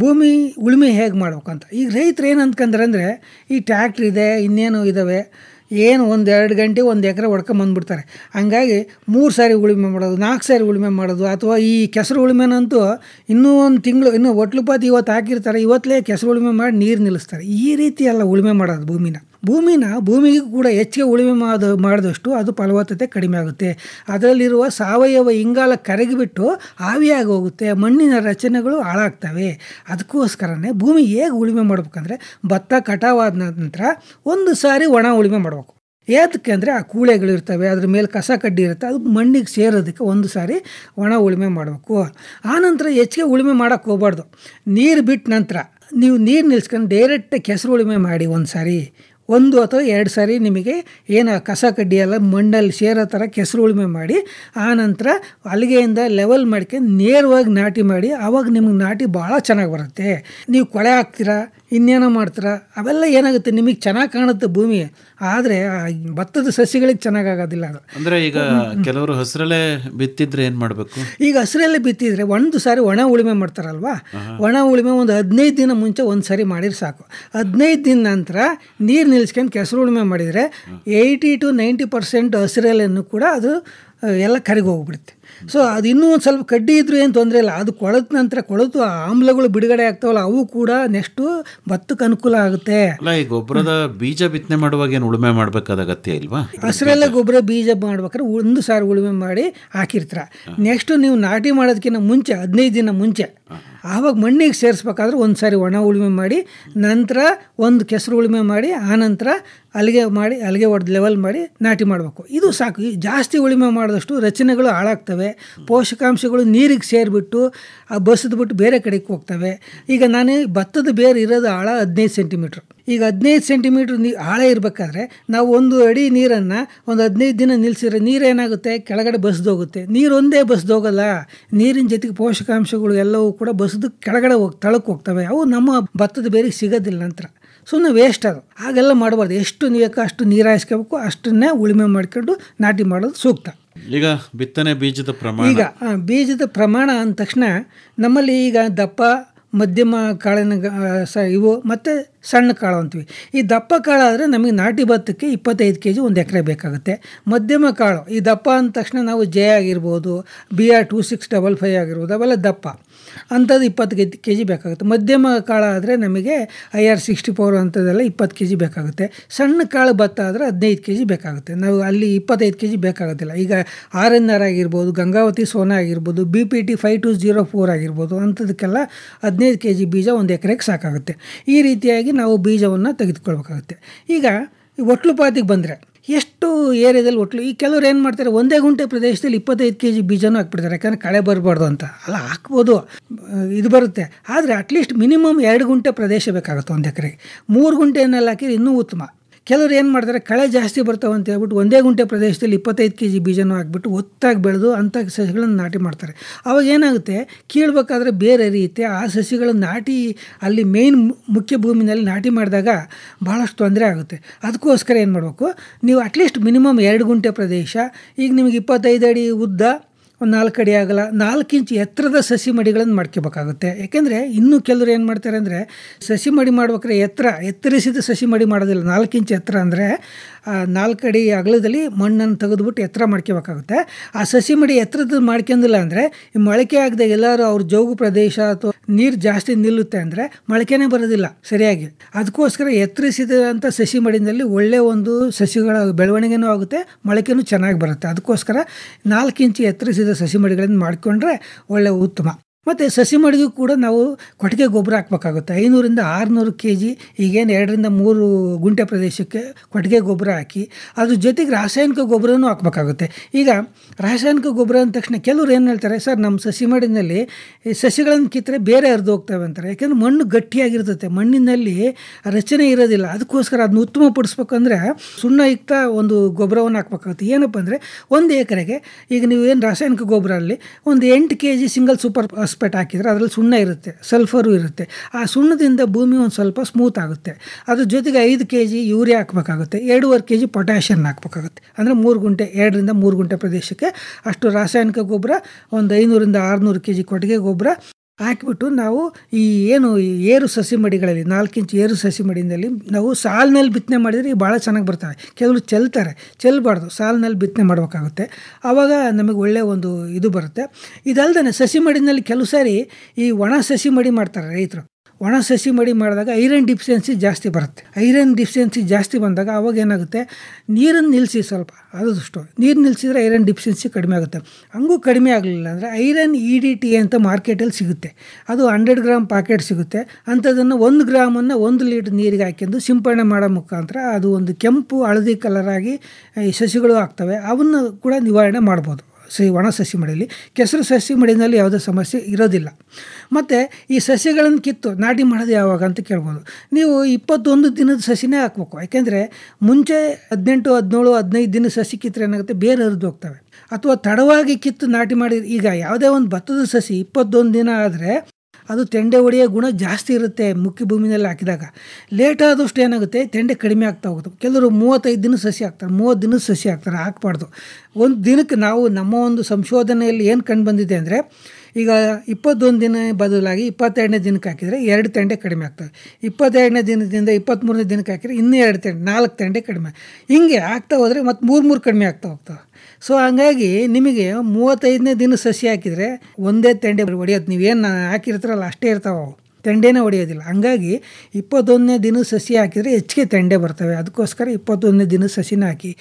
ಭೂಮಿ ಉಳುಮೆ ಹೇಗೆ ಮಾಡ್ಬೇಕು ಅಂತ. ಈಗ ರೈತರು ಏನು ಅಂದ್ಕೊಂಡ್ರೆ ಅಂದರೆ ಈ ಟ್ಯಾಕ್ಟ್ರ್ ಇದೆ, ಇನ್ನೇನು ಇದ್ದಾವೆ, ಏನು 1-2 ಗಂಟೆ 1 ಎಕರೆ ಹೊಡ್ಕೊಂಬಂದ್ಬಿಡ್ತಾರೆ. ಹಂಗಾಗಿ 3 ಸಾರಿ ಉಳುಮೆ ಮಾಡೋದು, 4 ಸಾರಿ ಉಳುಮೆ ಮಾಡೋದು, ಅಥವಾ ಈ ಕೆಸರು ಉಳುಮೆನಂತೂ ಇನ್ನೂ 1 ತಿಂಗಳು, ಇನ್ನೂ ಒಟ್ಲುಪಾತಿ ಇವತ್ತು ಹಾಕಿರ್ತಾರೆ, ಇವತ್ತಲೇ ಕೆಸರು ಉಳುಮೆ ಮಾಡಿ ನೀರು ನಿಲ್ಲಿಸ್ತಾರೆ. ಈ ರೀತಿ ಎಲ್ಲ ಉಳುಮೆ ಮಾಡೋದು ಭೂಮಿಗೂ ಕೂಡ ಹೆಚ್ಚಿಗೆ ಉಳುಮೆ ಮಾಡಿದಷ್ಟು ಅದು ಫಲವತ್ತತೆ ಕಡಿಮೆ ಆಗುತ್ತೆ. ಅದರಲ್ಲಿರುವ ಸಾವಯವ ಇಂಗಾಲ ಕರಗಿಬಿಟ್ಟು ಆವಿಯಾಗಿ ಹೋಗುತ್ತೆ, ಮಣ್ಣಿನ ರಚನೆಗಳು ಹಾಳಾಗ್ತವೆ. ಅದಕ್ಕೋಸ್ಕರನೇ ಭೂಮಿ ಹೇಗೆ ಉಳುಮೆ ಮಾಡ್ಬೇಕಂದ್ರೆ ಭತ್ತ ಕಟಾವಾದ ನಂತರ 1 ಸಾರಿ ಒಣ ಉಳುಮೆ ಮಾಡಬೇಕು. ಏತಕ್ಕೆ ಅಂದರೆ ಆ ಕೂಳೆಗಳಿರ್ತವೆ, ಅದ್ರ ಮೇಲೆ ಕಸ ಕಡ್ಡಿ ಇರುತ್ತೆ, ಅದು ಮಣ್ಣಿಗೆ ಸೇರೋದಕ್ಕೆ 1 ಸಾರಿ ಒಣ ಉಳುಮೆ ಮಾಡಬೇಕು. ಆನಂತರ ಹೆಚ್ಚಿಗೆ ಉಳುಮೆ ಮಾಡೋಕ್ಕೆ ಹೋಗ್ಬಾರ್ದು. ನೀರು ಬಿಟ್ಟ ನಂತರ ನೀವು ನೀರು ನಿಲ್ಸ್ಕೊಂಡು ಡೈರೆಕ್ಟ್ ಕೆಸರು ಉಳುಮೆ ಮಾಡಿ 1 ಸಾರಿ, 1 ಅಥವಾ 2 ಸಾರಿ ನಿಮಗೆ ಏನು ಕಸ ಕಡ್ಡಿ ಎಲ್ಲ ಮಣ್ಣಲ್ಲಿ ಸೇರೋ ಥರ ಕೆಸರು ಉಳುಮೆ ಮಾಡಿ, ಆನಂತರ ಅಲ್ಲಿಗೆಯಿಂದ ಲೆವೆಲ್ ಮಾಡ್ಕೊಂಡು ನೇರವಾಗಿ ನಾಟಿ ಮಾಡಿ. ಆವಾಗ ನಿಮಗೆ ನಾಟಿ ಭಾಳ ಚೆನ್ನಾಗಿ ಬರುತ್ತೆ. ನೀವು ಕೊಳೆ ಹಾಕ್ತೀರಾ, ಇನ್ನೇನೋ ಮಾಡ್ತೀರಾ, ಅವೆಲ್ಲ ಏನಾಗುತ್ತೆ, ನಿಮಗೆ ಚೆನ್ನಾಗಿ ಕಾಣುತ್ತೆ ಭೂಮಿ, ಆದರೆ ಭತ್ತದ ಸಸಿಗಳಿಗೆ ಚೆನ್ನಾಗಾಗೋದಿಲ್ಲ ಅದು. ಅಂದರೆ ಈಗ ಕೆಲವರು ಹಸಿರಲ್ಲೇ ಬಿತ್ತಿದ್ರೆ ಏನು ಮಾಡಬೇಕು? ಈಗ ಹಸಿರಲ್ಲೇ ಬಿತ್ತಿದ್ರೆ 1 ಸಾರಿ ಒಣ ಉಳುಮೆ ಮಾಡ್ತಾರಲ್ವಾ, ಒಣ ಉಳುಮೆ ಒಂದು 15 ದಿನ ಮುಂಚೆ 1 ಸಾರಿ ಮಾಡಿದ್ರೆ ಸಾಕು. 15 ದಿನ ನಂತರ ನೀರು ನಿಲ್ಸ್ಕೊಂಡು ಕೆಸರು ಉಳುಮೆ ಮಾಡಿದರೆ 80 to 90% ಹಸಿರಲ್ಲೂ ಕೂಡ ಅದು ಎಲ್ಲ ಕರಗಿ ಹೋಗ್ಬಿಡುತ್ತೆ. ಸೊ ಅದು ಇನ್ನೂ ಒಂದು ಸ್ವಲ್ಪ ಕಡ್ಡಿ ಇದ್ರೂ ಏನು ತೊಂದರೆ ಇಲ್ಲ, ಅದು ಕೊಳೆತ ನಂತರ ಕೊಳೆತು ಆಮ್ಲಗಳು ಬಿಡುಗಡೆ ಆಗ್ತಾವಲ್ಲ, ಅವು ಕೂಡ ನೆಕ್ಸ್ಟು ಭತ್ತಕ್ಕೆ ಅನುಕೂಲ ಆಗುತ್ತೆ. ಅಲ್ಲ, ಈ ಗೊಬ್ಬರದ ಬೀಜ ಬಿತ್ತನೆ ಮಾಡುವಾಗ ಏನು ಉಳುಮೆ ಮಾಡಬೇಕಾದ ಅಗತ್ಯ ಇಲ್ವಾ? ಹಸಿರಲ್ಲೇ ಗೊಬ್ಬರ ಬೀಜ ಮಾಡ್ಬೇಕಾದ್ರೆ 1 ಸಾರಿ ಉಳುಮೆ ಮಾಡಿ ಹಾಕಿರ್ತೀರ. ನೆಕ್ಸ್ಟು ನೀವು ನಾಟಿ ಮಾಡೋದಕ್ಕಿಂತ ಮುಂಚೆ 15 ದಿನ ಮುಂಚೆ ಆವಾಗ ಮಣ್ಣಿಗೆ ಸೇರಿಸ್ಬೇಕಾದ್ರೆ 1 ಸಾರಿ ಒಣ ಉಳುಮೆ ಮಾಡಿ, ನಂತರ 1 ಕೆಸರು ಉಳುಮೆ ಮಾಡಿ, ಆನಂತರ ಅಲ್ಲಿಗೆ ಹೊಡೆದು ಲೆವೆಲ್ ಮಾಡಿ ನಾಟಿ ಮಾಡಬೇಕು. ಇದು ಸಾಕು. ಜಾಸ್ತಿ ಉಳುಮೆ ಮಾಡಿದಷ್ಟು ರಚನೆಗಳು ಹಾಳಾಗ್ತವೆ, ಪೋಷಕಾಂಶಗಳು ನೀರಿಗೆ ಸೇರಿಬಿಟ್ಟು ಬಸಿದ್ಬಿಟ್ಟು ಬೇರೆ ಕಡೆಗೆ ಹೋಗ್ತವೆ. ಈಗ ನಾನು ಭತ್ತದ ಬೇರು ಇರೋದು ಆಳ 15 ಸೆಂಟಿಮೀಟ್ರ್. ಈಗ 15 ಸೆಂಟಿಮೀಟ್ರ್ ಆಳ ಇರಬೇಕಾದ್ರೆ ನಾವು 1 ಅಡಿ ನೀರನ್ನು ಒಂದು 15 ದಿನ ನಿಲ್ಲಿಸಿದ್ರೆ ನೀರೇನಾಗುತ್ತೆ, ಕೆಳಗಡೆ ಬಸ್ದೋಗುತ್ತೆ. ನೀರು ಒಂದೇ ಬಸ್ದೋಗಲ್ಲ, ನೀರಿನ ಜೊತೆಗೆ ಪೋಷಕಾಂಶಗಳು ಎಲ್ಲವೂ ಕೂಡ ಬಸ್ದು ಕೆಳಗಡೆ ತಳಕ್ಕೆ ಹೋಗ್ತವೆ. ಅವು ನಮ್ಮ ಭತ್ತದ ಬೇರಿಗೆ ಸಿಗೋದಿಲ್ಲ, ನಂತರ ಸುಮ್ಮನೆ ವೇಸ್ಟ್ ಅದು. ಹಾಗೆಲ್ಲ ಮಾಡಬಾರ್ದು. ಎಷ್ಟು ನೀಬೇಕು ಅಷ್ಟು ನೀರು ಹಾಯಿಸ್ಕೋಬೇಕು, ಅಷ್ಟನ್ನೇ ಉಳುಮೆ ಮಾಡ್ಕೊಂಡು ನಾಟಿ ಮಾಡೋದು ಸೂಕ್ತ. ಈಗ ಬಿತ್ತನೆ ಬೀಜದ ಪ್ರಮಾಣ, ಈಗ ಬೀಜದ ಪ್ರಮಾಣ ಅಂದ ತಕ್ಷಣ ನಮ್ಮಲ್ಲಿ ಈಗ ದಪ್ಪ ಮಧ್ಯಮ ಕಾಳಿನ ಇವು ಮತ್ತು ಸಣ್ಣ ಕಾಳು ಅಂತೀವಿ. ಈ ದಪ್ಪ ಕಾಳು ಆದರೆ ನಮಗೆ ನಾಟಿ ಭತ್ತಕ್ಕೆ 25 kg 1 ಎಕರೆ ಬೇಕಾಗುತ್ತೆ. ಮಧ್ಯಮ ಕಾಳು, ಈ ದಪ್ಪ ಅಂದ ತಕ್ಷಣ ನಾವು ಜೆ ಆಗಿರ್ಬೋದು, BR 2655 ಆಗಿರ್ಬೋದು, ಅವೆಲ್ಲ ದಪ್ಪ ಅಂಥದ್ದು 20 kg ಬೇಕಾಗುತ್ತೆ. ಮಧ್ಯಮ ಕಾಳು ಆದರೆ ನಮಗೆ IR 64 ಅಂಥದ್ದೆಲ್ಲ 20 kg ಬೇಕಾಗುತ್ತೆ. ಸಣ್ಣ ಕಾಳು ಭತ್ತ ಆದರೆ 15 kg ಬೇಕಾಗುತ್ತೆ. ನಾವು ಅಲ್ಲಿ 25 kg ಬೇಕಾಗೋದಿಲ್ಲ. ಈಗ RNR ಆಗಿರ್ಬೋದು, ಗಂಗಾವತಿ ಸೋನಾ ಆಗಿರ್ಬೋದು, BPT 5204 ಆಗಿರ್ಬೋದು, ಅಂಥದಕ್ಕೆಲ್ಲ 15 kg ಬೀಜ 1 ಎಕರೆಗೆ ಸಾಕಾಗುತ್ತೆ. ಈ ರೀತಿಯಾಗಿ ನಾವು ಬೀಜವನ್ನು ತೆಗೆದುಕೊಳ್ಬೇಕಾಗುತ್ತೆ. ಈಗ ಒಟ್ಲುಪಾತಿಗೆ ಬಂದರೆ ಎಷ್ಟು ಏರಿಯಾದಲ್ಲಿ ಈ ಕೆಲವ್ರು ಏನು ಮಾಡ್ತಾರೆ, 1 ಗುಂಟೆ ಪ್ರದೇಶದಲ್ಲಿ 25 kg ಬೀಜನೂ ಹಾಕ್ಬಿಡ್ತಾರೆ, ಯಾಕಂದರೆ ಕಳೆ ಬರಬಾರ್ದು ಅಂತ. ಅಲ್ಲ, ಹಾಕ್ಬೋದು, ಇದು ಬರುತ್ತೆ, ಆದರೆ ಅಟ್ಲೀಸ್ಟ್ ಮಿನಿಮಮ್ 2 ಗುಂಟೆ ಪ್ರದೇಶ ಬೇಕಾಗುತ್ತೆ 1 ಎಕರೆಗೆ. 3 ಗುಂಟೆಯನ್ನೆಲ್ಲ ಹಾಕಿದ್ರೆ ಇನ್ನೂ ಉತ್ತಮ. ಕೆಲವರು ಏನು ಮಾಡ್ತಾರೆ, ಕಳೆ ಜಾಸ್ತಿ ಬರ್ತಾವೆ ಅಂತ ಹೇಳ್ಬಿಟ್ಟು 1 ಗುಂಟೆ ಪ್ರದೇಶದಲ್ಲಿ 25 kg ಬೀಜನೂ ಹಾಕ್ಬಿಟ್ಟು ಒತ್ತಾಗಿ ಬೆಳೆದು ಅಂಥ ಸಸಿಗಳನ್ನು ನಾಟಿ ಮಾಡ್ತಾರೆ. ಅವಾಗ ಏನಾಗುತ್ತೆ, ಕೀಳಬೇಕಾದ್ರೆ ಬೇರೆ ರೀತಿ ಆ ಸಸಿಗಳನ್ನು ನಾಟಿ ಅಲ್ಲಿ ಮೇಯ್ನ್ ಮುಖ್ಯ ಭೂಮಿನಲ್ಲಿ ನಾಟಿ ಮಾಡಿದಾಗ ಭಾಳಷ್ಟು ತೊಂದರೆ ಆಗುತ್ತೆ. ಅದಕ್ಕೋಸ್ಕರ ಏನು ಮಾಡಬೇಕು, ನೀವು ಅಟ್ಲೀಸ್ಟ್ ಮಿನಿಮಮ್ 2 ಗುಂಟೆ ಪ್ರದೇಶ, ಈಗ ನಿಮಗೆ 25 ಅಡಿ ಉದ್ದ, ಒಂದು 4 ಅಡಿ ಆಗಲ್ಲ, 4 ಇಂಚ್ ಎತ್ತರದ ಸಸಿ ಮಡಿಗಳನ್ನು ಮಾಡ್ಕೋಬೇಕಾಗುತ್ತೆ. ಯಾಕೆಂದರೆ ಇನ್ನೂ ಕೆಲವರು ಏನು ಮಾಡ್ತಾರೆ ಅಂದರೆ, ಸಸಿ ಮಡಿ ಮಾಡ್ಬೇಕಾದ್ರೆ ಎತ್ತರಿಸಿದ ಸಸಿ ಮಡಿ ಮಾಡೋದಿಲ್ಲ. 4 ಇಂಚ್ ಎತ್ತರ ಅಂದರೆ 4 ಅಡಿ ಅಗಲದಲ್ಲಿ ಮಣ್ಣನ್ನು ತೆಗೆದುಬಿಟ್ಟು ಎತ್ತರ ಮಾಡ್ಕೋಬೇಕಾಗುತ್ತೆ. ಆ ಸಸಿ ಮಡಿ ಎತ್ತರದ ಮಾಡ್ಕೊಂಡಿಲ್ಲ ಅಂದರೆ ಈ ಮೊಳಕೆ ಆಗದೆ ಎಲ್ಲರೂ ಅವ್ರ ಜೋಗು ಪ್ರದೇಶ ಅಥವಾ ನೀರು ಜಾಸ್ತಿ ನಿಲ್ಲುತ್ತೆ ಅಂದರೆ ಮೊಳಕೆನೇ ಬರೋದಿಲ್ಲ ಸರಿಯಾಗಿ. ಅದಕ್ಕೋಸ್ಕರ ಎತ್ತರಿಸಿದಂಥ ಸಸಿ ಮಡಿನಲ್ಲಿ ಒಳ್ಳೆಯ ಒಂದು ಸಸಿಗಳ ಬೆಳವಣಿಗೆನೂ ಆಗುತ್ತೆ, ಮೊಳಕೆನೂ ಚೆನ್ನಾಗಿ ಬರುತ್ತೆ. ಅದಕ್ಕೋಸ್ಕರ 4 ಇಂಚ್ ಎತ್ತರಿಸಿದ ಸಸಿ ಮಡಿಗಳನ್ನು ಮಾಡಿಕೊಂಡ್ರೆ ಒಳ್ಳೆಯ ಉತ್ತಮ. ಮತ್ತು ಸಸಿ ಮಡಿಗೂ ಕೂಡ ನಾವು ಕೊಟ್ಟಿಗೆ ಗೊಬ್ಬರ ಹಾಕ್ಬೇಕಾಗುತ್ತೆ. 500ರಿಂದ 600 kg ಈಗೇನು 2-3 ಗುಂಟೆ ಪ್ರದೇಶಕ್ಕೆ ಕೊಟ್ಟಿಗೆ ಗೊಬ್ಬರ ಹಾಕಿ ಅದ್ರ ಜೊತೆಗೆ ರಾಸಾಯನಿಕ ಗೊಬ್ಬರನೂ ಹಾಕ್ಬೇಕಾಗುತ್ತೆ. ಈಗ ರಾಸಾಯನಿಕ ಗೊಬ್ಬರ ಅಂದ ತಕ್ಷಣ ಕೆಲವ್ರು ಏನು ಹೇಳ್ತಾರೆ, ಸರ್ ನಮ್ಮ ಸಸಿ ಮಡಿನಲ್ಲಿ ಈ ಸಸಿಗಳನ್ನು ಕಿತ್ತರೆ ಬೇರೆ ಹರಿದು ಹೋಗ್ತವೆ ಅಂತಾರೆ. ಯಾಕೆಂದರೆ ಮಣ್ಣು ಗಟ್ಟಿಯಾಗಿರ್ತದೆ, ಮಣ್ಣಿನಲ್ಲಿ ರಚನೆ ಇರೋದಿಲ್ಲ. ಅದಕ್ಕೋಸ್ಕರ ಅದನ್ನ ಉತ್ತಮಪಡಿಸ್ಬೇಕಂದ್ರೆ ಸುಣ್ಣಯುಕ್ತ ಒಂದು ಗೊಬ್ಬರವನ್ನು ಹಾಕ್ಬೇಕಾಗುತ್ತೆ. ಏನಪ್ಪ ಅಂದರೆ 1 ಎಕರೆಗೆ ಈಗ ನೀವು ಏನು ರಾಸಾಯನಿಕ ಗೊಬ್ಬರ ಅಲ್ಲಿ ಒಂದು 8 kg ಸಿಂಗಲ್ ಸೂಪರ್ ಫಾಸ್ಫೇಟ್ ಹಾಕಿದರೆ ಅದರಲ್ಲಿ ಸುಣ್ಣ ಇರುತ್ತೆ, ಸಲ್ಫರು ಇರುತ್ತೆ. ಆ ಸುಣ್ಣದಿಂದ ಭೂಮಿ ಒಂದು ಸ್ವಲ್ಪ ಸ್ಮೂತ್ ಆಗುತ್ತೆ. ಅದ್ರ ಜೊತೆಗೆ 5 kg ಯೂರಿಯಾ ಹಾಕಬೇಕಾಗುತ್ತೆ, 2.5 kg ಪೊಟ್ಯಾಷಿಯಂ ಹಾಕಬೇಕಾಗುತ್ತೆ. ಅಂದರೆ 2ರಿಂದ 3 ಗುಂಟೆ ಪ್ರದೇಶಕ್ಕೆ ಅಷ್ಟು ರಾಸಾಯನಿಕ ಗೊಬ್ಬರ, ಒಂದು 500ರಿಂದ 600 kg ಕೊಟ್ಟಿಗೆ ಗೊಬ್ಬರ ಹಾಕಿಬಿಟ್ಟು ನಾವು ಈ ಏನು ಏರು ಸಸಿ ಮಡಿಗಳಲ್ಲಿ 4 ಇಂಚ್ ಏರು ಸಸಿ ಮಡಿನಲ್ಲಿ ನಾವು ಸಾಲಿನಲ್ಲಿ ಬಿತ್ತನೆ ಮಾಡಿದರೆ ಭಾಳ ಚೆನ್ನಾಗಿ ಬರ್ತವೆ. ಕೆಲವರು ಚೆಲ್ಲಬಾರ್ದು, ಸಾಲಿನಲ್ಲಿ ಬಿತ್ತನೆ ಮಾಡಬೇಕಾಗುತ್ತೆ. ಆವಾಗ ನಮಗೆ ಒಳ್ಳೆಯ ಒಂದು ಇದು ಬರುತ್ತೆ. ಇದಲ್ಲದೆ ಸಸಿ ಮಡಿನಲ್ಲಿ ಕೆಲವು ಸಾರಿ ಈ ಒಣ ಸಸಿ ಮಡಿ ಮಾಡ್ತಾರೆ ರೈತರು. ಒಣ ಸಸಿ ಮಡಿ ಮಾಡಿದಾಗ ಐರನ್ ಡಿಫಿಷಿಯನ್ಸಿ ಜಾಸ್ತಿ ಬರುತ್ತೆ. ಐರನ್ ಡಿಫಿಷಿಯನ್ಸಿ ಜಾಸ್ತಿ ಬಂದಾಗ ಅವಾಗ ಏನಾಗುತ್ತೆ, ನೀರನ್ನು ನಿಲ್ಲಿಸಿ ಸ್ವಲ್ಪ, ಆದಷ್ಟು ನೀರು ನಿಲ್ಲಿಸಿದ್ರೆ ಐರನ್ ಡಿಫಿಷಿಯನ್ಸಿ ಕಡಿಮೆ ಆಗುತ್ತೆ. ಹಂಗೂ ಕಡಿಮೆ ಆಗಲಿಲ್ಲ ಅಂದರೆ ಐರನ್ EDTA ಅಂತ ಮಾರ್ಕೆಟಲ್ಲಿ ಸಿಗುತ್ತೆ. ಅದು 100 ಗ್ರಾಮ್ ಪ್ಯಾಕೆಟ್ ಸಿಗುತ್ತೆ. ಅಂಥದ್ದನ್ನು 1 ಗ್ರಾಮನ್ನು 1 ಲೀಟ್ರ್ ನೀರಿಗೆ ಹಾಕಿದ್ದು ಸಿಂಪಡಣೆ ಮಾಡೋ ಮುಖಾಂತರ ಅದು ಒಂದು ಕೆಂಪು ಹಳದಿ ಕಲರಾಗಿ ಈ ಸಸಿಗಳು ಆಗ್ತವೆ. ಅವನ್ನು ಕೂಡ ನಿವಾರಣೆ ಮಾಡ್ಬೋದು ಒಣ ಸಸಿ ಮಡಿಯಲ್ಲಿ. ಕೆಸರು ಸಸಿ ಮಡಿನಲ್ಲಿ ಯಾವುದೇ ಸಮಸ್ಯೆ ಇರೋದಿಲ್ಲ. ಮತ್ತು ಈ ಸಸಿಗಳನ್ನು ಕಿತ್ತು ನಾಟಿ ಮಾಡೋದು ಯಾವಾಗ ಅಂತ ಕೇಳ್ಬೋದು. ನೀವು 21 ದಿನದ ಸಸಿನೇ ಹಾಕ್ಬೇಕು. ಯಾಕೆಂದರೆ ಮುಂಚೆ 18, 17, 15 ದಿನ ಸಸಿ ಕಿತ್ತರೆ ಏನಾಗುತ್ತೆ, ಬೇರೆ ಹರಿದು ಹೋಗ್ತವೆ. ಅಥವಾ ತಡವಾಗಿ ಕಿತ್ತು ನಾಟಿ ಮಾಡಿ, ಈಗ ಯಾವುದೇ ಒಂದು ಭತ್ತದ ಸಸಿ 21 ದಿನ ಆದರೆ ಅದು ತೆಂಡೆ ಹೊಡೆಯೋ ಗುಣ ಜಾಸ್ತಿ ಇರುತ್ತೆ. ಮುಖ್ಯ ಭೂಮಿನಲ್ಲಿ ಹಾಕಿದಾಗ ಲೇಟ್ ಆದಷ್ಟು ಏನಾಗುತ್ತೆ, ತೆಂಡೆ ಕಡಿಮೆ ಆಗ್ತಾ ಹೋಗುತ್ತೆ. ಕೆಲವರು 35 ದಿನ ಸಸಿ ಹಾಕ್ತಾರೆ, 30 ದಿನದ ಸಸಿ ಹಾಕ್ತಾರೆ. ಹಾಕ್ಬಾರ್ದು. ಒಂದು ದಿನಕ್ಕೆ ನಾವು ನಮ್ಮ ಒಂದು ಸಂಶೋಧನೆಯಲ್ಲಿ ಏನು ಕಂಡು ಬಂದಿದೆ ಅಂದರೆ, ಈಗ 21 ದಿನ ಬದಲಾಗಿ 22ನೇ ದಿನಕ್ಕೆ ಹಾಕಿದರೆ 2 ತೆಂಡೆ ಕಡಿಮೆ ಆಗ್ತವೆ. 22ನೇ ದಿನದಿಂದ 23ನೇ ದಿನಕ್ಕೆ ಹಾಕಿದರೆ ಇನ್ನೂ 2 ತೆಂಡೆ, 4 ತೆಂಡೆ ಕಡಿಮೆ. ಹಿಂಗೆ ಆಗ್ತಾ ಹೋದರೆ ಮತ್ತು 3 ಕಡಿಮೆ ಆಗ್ತಾ ಹೋಗ್ತವೆ. ಸೊ ಹಂಗಾಗಿ ನಿಮಗೆ 35ನೇ ದಿನ ಸಸಿ ಹಾಕಿದರೆ ಒಂದೇ ತೆಂಡೆ ಹೊಡೆಯೋದು. ನೀವೇನು ಹಾಕಿರ್ತಾರಲ್ಲ ಅಷ್ಟೇ ಇರ್ತಾವೆ, ಅವು ತೆಂಡೆನೇ ಹೊಡೆಯೋದಿಲ್ಲ. ಹಂಗಾಗಿ 21ನೇ ದಿನ ಸಸಿ ಹಾಕಿದರೆ ಹೆಚ್ಚಿಗೆ ತೆಂಡೆ ಬರ್ತವೆ. ಅದಕ್ಕೋಸ್ಕರ 21ನೇ ದಿನ ಸಸಿನ ಹಾಕಿ.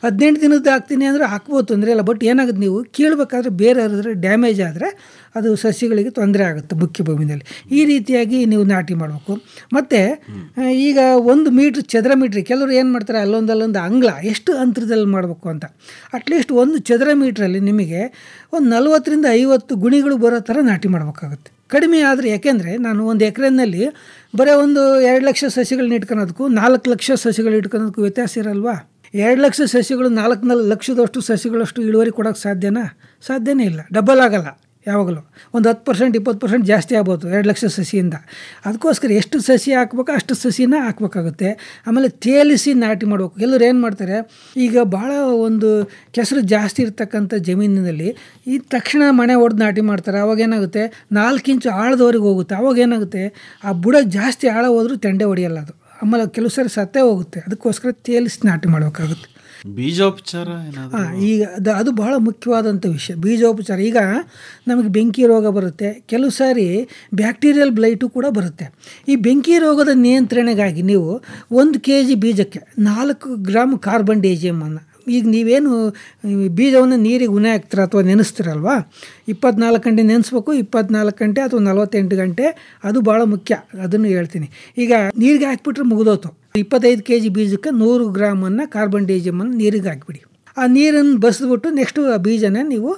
18 ದಿನದ್ದು ಹಾಕ್ತೀನಿ ಅಂದರೆ ಹಾಕ್ಬೋದು, ತೊಂದರೆ ಇಲ್ಲ. ಬಟ್ ಏನಾಗುತ್ತೆ, ನೀವು ಕೀಳಬೇಕಾದ್ರೆ ಬೇರೆ ಹರಿದ್ರೆ ಡ್ಯಾಮೇಜ್ ಆದರೆ ಅದು ಸಸಿಗಳಿಗೆ ತೊಂದರೆ ಆಗುತ್ತೆ ಮುಖ್ಯ ಭೂಮಿನಲ್ಲಿ. ಈ ರೀತಿಯಾಗಿ ನೀವು ನಾಟಿ ಮಾಡಬೇಕು. ಮತ್ತು ಈಗ 1 ಮೀಟ್ರ್ ಚದರ ಮೀಟ್ರ್ ಕೆಲವರು ಏನು ಮಾಡ್ತಾರೆ, ಅಲ್ಲೊಂದು ಅಂಗ್ಲ ಎಷ್ಟು ಅಂತರದಲ್ಲಿ ಮಾಡಬೇಕು ಅಂತ. ಅಟ್ಲೀಸ್ಟ್ 1 ಚದರ ಮೀಟ್ರಲ್ಲಿ ನಿಮಗೆ ಒಂದು 40ರಿಂದ 50 ಗುಣಿಗಳು ಬರೋ ಥರ ನಾಟಿ ಮಾಡಬೇಕಾಗುತ್ತೆ. ಕಡಿಮೆ ಆದರೆ, ಯಾಕೆಂದರೆ ನಾನು 1 ಎಕರೆನಲ್ಲಿ ಬರೀ ಒಂದು 2 ಲಕ್ಷ ಸಸಿಗಳನ್ನ ಇಟ್ಕೊಳೋದಕ್ಕೂ 4 ಲಕ್ಷ ಸಸಿಗಳು ಇಟ್ಕೊಳೋದಕ್ಕೂ ವ್ಯತ್ಯಾಸ ಇರಲ್ವಾ? 2 ಲಕ್ಷ ಸಸಿಗಳು 4 ಲಕ್ಷದಷ್ಟು ಸಸಿಗಳಷ್ಟು ಇಳುವರಿ ಕೊಡೋಕ್ಕೆ ಸಾಧ್ಯನೇ ಇಲ್ಲ. ಡಬಲ್ ಆಗಲ್ಲ ಯಾವಾಗಲೂ. ಒಂದು 10%, 20% ಜಾಸ್ತಿ ಆಗ್ಬೋದು 2 ಲಕ್ಷ ಸಸಿಯಿಂದ. ಅದಕ್ಕೋಸ್ಕರ ಎಷ್ಟು ಸಸಿ ಹಾಕ್ಬೇಕು ಅಷ್ಟು ಸಸಿನ ಹಾಕ್ಬೇಕಾಗುತ್ತೆ. ಆಮೇಲೆ ತೇಲಿಸಿ ನಾಟಿ ಮಾಡಬೇಕು. ಎಲ್ಲರೂ ಏನು ಮಾಡ್ತಾರೆ, ಈಗ ಭಾಳ ಒಂದು ಕೆಸರು ಜಾಸ್ತಿ ಇರ್ತಕ್ಕಂಥ ಜಮೀನಿನಲ್ಲಿ ಈ ತಕ್ಷಣ ಮನೆ ಹೊಡೆದು ನಾಟಿ ಮಾಡ್ತಾರೆ. ಅವಾಗೇನಾಗುತ್ತೆ, 4 ಇಂಚು ಆಳದವರೆಗೆ ಹೋಗುತ್ತೆ. ಅವಾಗೇನಾಗುತ್ತೆ, ಆ ಬುಡ ಜಾಸ್ತಿ ಆಳ ಹೋದ್ರೂ ತೆಂಡೆ ಹೊಡೆಯಲ್ಲ ಅದು. ಆಮೇಲೆ ಕೆಲವು ಸರಿ ಸತ್ತೇ ಹೋಗುತ್ತೆ. ಅದಕ್ಕೋಸ್ಕರ ತೇಲಿಸಿ ನಾಟಿ ಮಾಡಬೇಕಾಗುತ್ತೆ. ಬೀಜೋಪಚಾರ ಈಗ ಅದು ಬಹಳ ಮುಖ್ಯವಾದಂಥ ವಿಷಯ, ಬೀಜೋಪಚಾರ. ಈಗ ನಮಗೆ ಬೆಂಕಿ ರೋಗ ಬರುತ್ತೆ, ಕೆಲವು ಸಾರಿ ಬ್ಯಾಕ್ಟೀರಿಯಲ್ ಬ್ಲೈಟು ಕೂಡ ಬರುತ್ತೆ. ಈ ಬೆಂಕಿ ರೋಗದ ನಿಯಂತ್ರಣೆಗಾಗಿ ನೀವು 1 kg ಬೀಜಕ್ಕೆ 4 ಗ್ರಾಮ್ ಕಾರ್ಬನ್ ಡೈಜಿಯಮನ್ನು, ಈಗ ನೀವೇನು ಬೀಜವನ್ನು ನೀರಿಗೆ ಉನೆ ಹಾಕ್ತೀರ ಅಥವಾ ನೆನೆಸ್ತೀರಲ್ವ, 24 ಗಂಟೆ ನೆನೆಸ್ಬೇಕು, 24 ಗಂಟೆ ಅಥವಾ 48 ಗಂಟೆ. ಅದು ಭಾಳ ಮುಖ್ಯ, ಅದನ್ನು ಹೇಳ್ತೀನಿ. ಈಗ ನೀರಿಗೆ ಹಾಕಿಬಿಟ್ರೆ ಮುಗಿದೋತು. 25 kg ಬೀಜಕ್ಕೆ 100 ಗ್ರಾಮನ್ನು ಕಾರ್ಬನ್ ಡೈಜಿಯಮನ್ನು ನೀರಿಗೆ ಹಾಕಿಬಿಡಿ. ಆ ನೀರನ್ನು ಬಸಿದ್ಬಿಟ್ಟು ನೆಕ್ಸ್ಟು ಆ ಬೀಜನ ನೀವು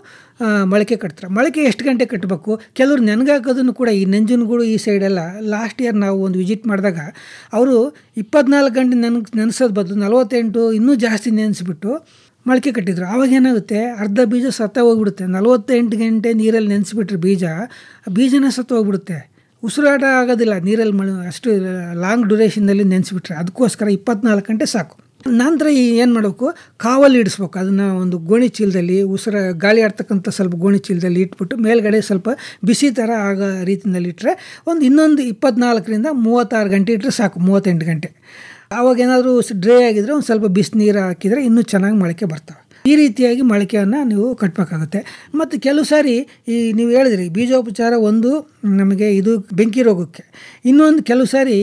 ಮೊಳಕೆ ಕಟ್ತಾರೆ. ಮೊಳಕೆ ಎಷ್ಟು ಗಂಟೆ ಕಟ್ಟಬೇಕು? ಕೆಲವರು ನೆನಗಾಕೋದನ್ನು ಕೂಡ, ಈ ನಂಜನಗೂಡು ಈ ಸೈಡೆಲ್ಲ ಲಾಸ್ಟ್ ಇಯರ್ ನಾವು ಒಂದು ವಿಸಿಟ್ ಮಾಡಿದಾಗ ಅವರು 24 ಗಂಟೆ ನೆನೆಸೋದು ಬದಲು 48 ಇನ್ನೂ ಜಾಸ್ತಿ ನೆನೆಸ್ಬಿಟ್ಟು ಮೊಳಕೆ ಕಟ್ಟಿದ್ರು. ಆವಾಗ ಏನಾಗುತ್ತೆ, ಅರ್ಧ ಬೀಜ ಸತ್ತ ಹೋಗ್ಬಿಡುತ್ತೆ. 48 ಗಂಟೆ ನೀರಲ್ಲಿ ನೆನೆಸ್ಬಿಟ್ರೆ ಬೀಜನೇ ಸತ್ತ ಹೋಗ್ಬಿಡುತ್ತೆ. ಉಸಿರಾಟ ಆಗೋದಿಲ್ಲ ನೀರಲ್ಲಿ, ಅಷ್ಟು ಲಾಂಗ್ ಡ್ಯೂರೇಷನ್ನಲ್ಲಿ ನೆನೆಸ್ಬಿಟ್ರೆ. ಅದಕ್ಕೋಸ್ಕರ 24 ಗಂಟೆ ಸಾಕು. ನಂತರ ಏನು ಮಾಡಬೇಕು, ಕಾವಲ್ಲಿ ಇಡಿಸ್ಬೇಕು. ಅದನ್ನು ಒಂದು ಗೋಣಿ ಚೀಲದಲ್ಲಿ, ಗಾಳಿ ಆಡ್ತಕ್ಕಂಥ ಸ್ವಲ್ಪ ಗೋಣಿ ಚೀಲದಲ್ಲಿ ಇಟ್ಬಿಟ್ಟು ಮೇಲ್ಗಡೆ ಸ್ವಲ್ಪ ಬಿಸಿ ಥರ ಆಗೋ ರೀತಿಯಲ್ಲಿ ಇಟ್ಟರೆ ಇನ್ನೊಂದು 24ರಿಂದ 36 ಗಂಟೆ ಇಟ್ಟರೆ ಸಾಕು, 38 ಗಂಟೆ. ಆವಾಗ ಏನಾದರೂ ಡ್ರೈ ಆಗಿದ್ರೆ ಒಂದು ಸ್ವಲ್ಪ ಬಿಸಿನೀರು ಹಾಕಿದರೆ ಇನ್ನೂ ಚೆನ್ನಾಗಿ ಮೊಳಕೆ ಬರ್ತವೆ. ಈ ರೀತಿಯಾಗಿ ಮೊಳಕೆಯನ್ನು ನೀವು ಕಟ್ಟಬೇಕಾಗುತ್ತೆ. ಮತ್ತು ಕೆಲವು ಸಾರಿ ಈ ನೀವು ಹೇಳಿದ್ರಿ ಬೀಜೋಪಚಾರ ಒಂದು ನಮಗೆ ಇದು ಬೆಂಕಿ ರೋಗಕ್ಕೆ, ಇನ್ನೊಂದು ಕೆಲವು ಸಾರಿ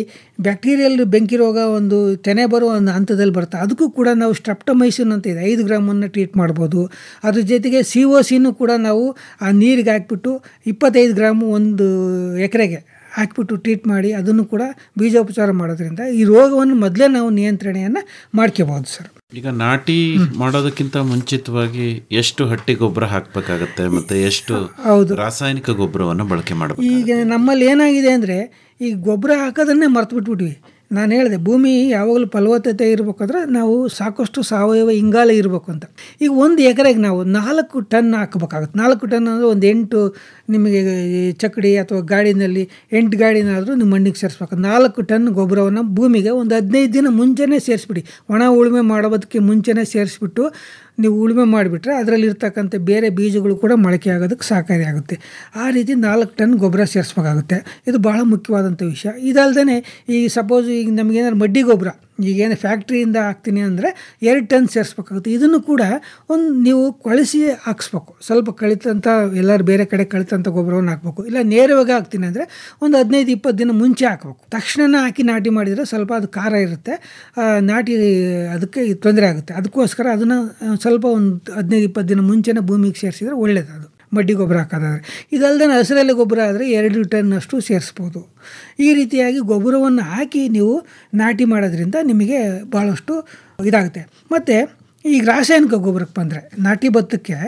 ಬ್ಯಾಕ್ಟೀರಿಯಲ್ ಬೆಂಕಿ ರೋಗ ಒಂದು ತೆನೆ ಬರೋ ಒಂದು ಹಂತದಲ್ಲಿ ಬರುತ್ತೆ. ಅದಕ್ಕೂ ಕೂಡ ನಾವು ಸ್ಟ್ರೆಪ್ಟೊಮೈಸಿನ್ ಅಂತ ಇದೆ 5 ಗ್ರಾಮನ್ನು ಟ್ರೀಟ್ ಮಾಡ್ಬೋದು. ಅದ್ರ ಜೊತೆಗೆ COCನೂ ಕೂಡ ನಾವು ಆ ನೀರಿಗೆ ಹಾಕ್ಬಿಟ್ಟು 25 ಗ್ರಾಮು ಒಂದು ಎಕರೆಗೆ ಹಾಕ್ಬಿಟ್ಟು ಟ್ರೀಟ್ ಮಾಡಿ ಅದನ್ನು ಕೂಡ ಬೀಜೋಪಚಾರ ಮಾಡೋದ್ರಿಂದ ಈ ರೋಗವನ್ನು ಮೊದಲೇ ನಾವು ನಿಯಂತ್ರಣೆಯನ್ನು ಮಾಡ್ಕೋಬಹುದು ಸರ್. ಈಗ ನಾಟಿ ಮಾಡೋದಕ್ಕಿಂತ ಮುಂಚಿತವಾಗಿ ಎಷ್ಟು ಹಟ್ಟಿ ಗೊಬ್ಬರ ಹಾಕಬೇಕಾಗತ್ತೆ ಮತ್ತು ಎಷ್ಟು ರಾಸಾಯನಿಕ ಗೊಬ್ಬರವನ್ನು ಬಳಕೆ ಮಾಡಬೇಕು? ಈಗ ನಮ್ಮಲ್ಲಿ ಏನಾಗಿದೆ ಅಂದರೆ ಈ ಗೊಬ್ಬರ ಹಾಕೋದನ್ನೇ ಮರ್ತು ಬಿಟ್ಬಿಟ್ವಿ. ನಾನು ಹೇಳಿದೆ ಭೂಮಿ ಯಾವಾಗಲೂ ಫಲವತ್ತತೆ ಇರಬೇಕಾದ್ರೆ ನಾವು ಸಾಕಷ್ಟು ಸಾವಯವ ಇಂಗಾಲ ಇರಬೇಕು ಅಂತ. ಈಗ 1 ಎಕರೆಗೆ ನಾವು 4 ಟನ್ ಹಾಕಬೇಕಾಗುತ್ತೆ. 4 ಟನ್ ಅಂದರೆ ಒಂದು 8 ನಿಮಗೆ ಚಕ್ಕಡಿ ಅಥವಾ ಗಾಡಿನಲ್ಲಿ 8 ಗಾಡಿನಾದರೂ ನಿಮ್ಮ ಮಣ್ಣಿಗೆ ಸೇರಿಸ್ಬೇಕು. 4 ಟನ್ ಗೊಬ್ಬರವನ್ನು ಭೂಮಿಗೆ ಒಂದು 15 ದಿನ ಮುಂಚೆನೇ ಸೇರಿಸ್ಬಿಡಿ. ಒಣ ಉಳುಮೆ ಮಾಡೋದಕ್ಕೆ ಮುಂಚೆನೇ ಸೇರಿಸ್ಬಿಟ್ಟು ನೀವು ಉಳುಮೆ ಮಾಡಿಬಿಟ್ರೆ ಅದರಲ್ಲಿರ್ತಕ್ಕಂಥ ಬೇರೆ ಬೀಜಗಳು ಕೂಡ ಮೊಳಕೆ ಆಗೋದಕ್ಕೆ ಸಹಕಾರಿಯಾಗುತ್ತೆ. ಆ ರೀತಿ 4 ಟನ್ ಗೊಬ್ಬರ ಸೇರಿಸ್ಬೇಕಾಗುತ್ತೆ. ಇದು ಭಾಳ ಮುಖ್ಯವಾದಂಥ ವಿಷಯ. ಇದಲ್ದೇ ಈಗ ಸಪೋಸ್ ಈಗ ನಮಗೇನಾದ್ರು ಮಡ್ಡಿ ಗೊಬ್ಬರ ಈಗೇನು ಫ್ಯಾಕ್ಟ್ರಿಯಿಂದ ಹಾಕ್ತೀನಿ ಅಂದರೆ 2 ಟನ್ ಸೇರಿಸ್ಬೇಕಾಗುತ್ತೆ. ಇದನ್ನು ಕೂಡ ಒಂದು ನೀವು ಕೊಳಿಸಿ ಹಾಕ್ಸ್ಬೇಕು. ಸ್ವಲ್ಪ ಕಳಿತಂಥ ಎಲ್ಲರೂ ಬೇರೆ ಕಡೆ ಕಳಿತಂಥ ಗೊಬ್ಬರವನ್ನು ಹಾಕಬೇಕು. ಇಲ್ಲ ನೇರವಾಗಿ ಹಾಕ್ತೀನಿ ಅಂದರೆ ಒಂದು 15-20 ದಿನ ಮುಂಚೆ ಹಾಕಬೇಕು. ತಕ್ಷಣ ಹಾಕಿ ನಾಟಿ ಮಾಡಿದರೆ ಸ್ವಲ್ಪ ಅದು ಖಾರ ಇರುತ್ತೆ, ನಾಟಿ ಅದಕ್ಕೆ ತೊಂದರೆ ಆಗುತ್ತೆ. ಅದಕ್ಕೋಸ್ಕರ ಅದನ್ನು ಸ್ವಲ್ಪ ಒಂದು 15-20 ದಿನ ಮುಂಚೆನೇ ಭೂಮಿಗೆ ಸೇರಿಸಿದರೆ ಒಳ್ಳೆಯದು ಅದು ಮಡ್ಡಿ ಗೊಬ್ಬರ ಹಾಕೋದಾದರೆ. ಇದಲ್ಲದೆ ಹಸಿರೆಲೆ ಗೊಬ್ಬರ ಆದರೆ 2 ಟನ್ನಷ್ಟು ಸೇರಿಸ್ಬೋದು. ಈ ರೀತಿಯಾಗಿ ಗೊಬ್ಬರವನ್ನು ಹಾಕಿ ನೀವು ನಾಟಿ ಮಾಡೋದ್ರಿಂದ ನಿಮಗೆ ಭಾಳಷ್ಟು ಇದಾಗುತ್ತೆ. ಮತ್ತು ಈಗ ರಾಸಾಯನಿಕ ಗೊಬ್ಬರಕ್ಕೆ ಬಂದರೆ ನಾಟಿ ಭತ್ತಕ್ಕೆ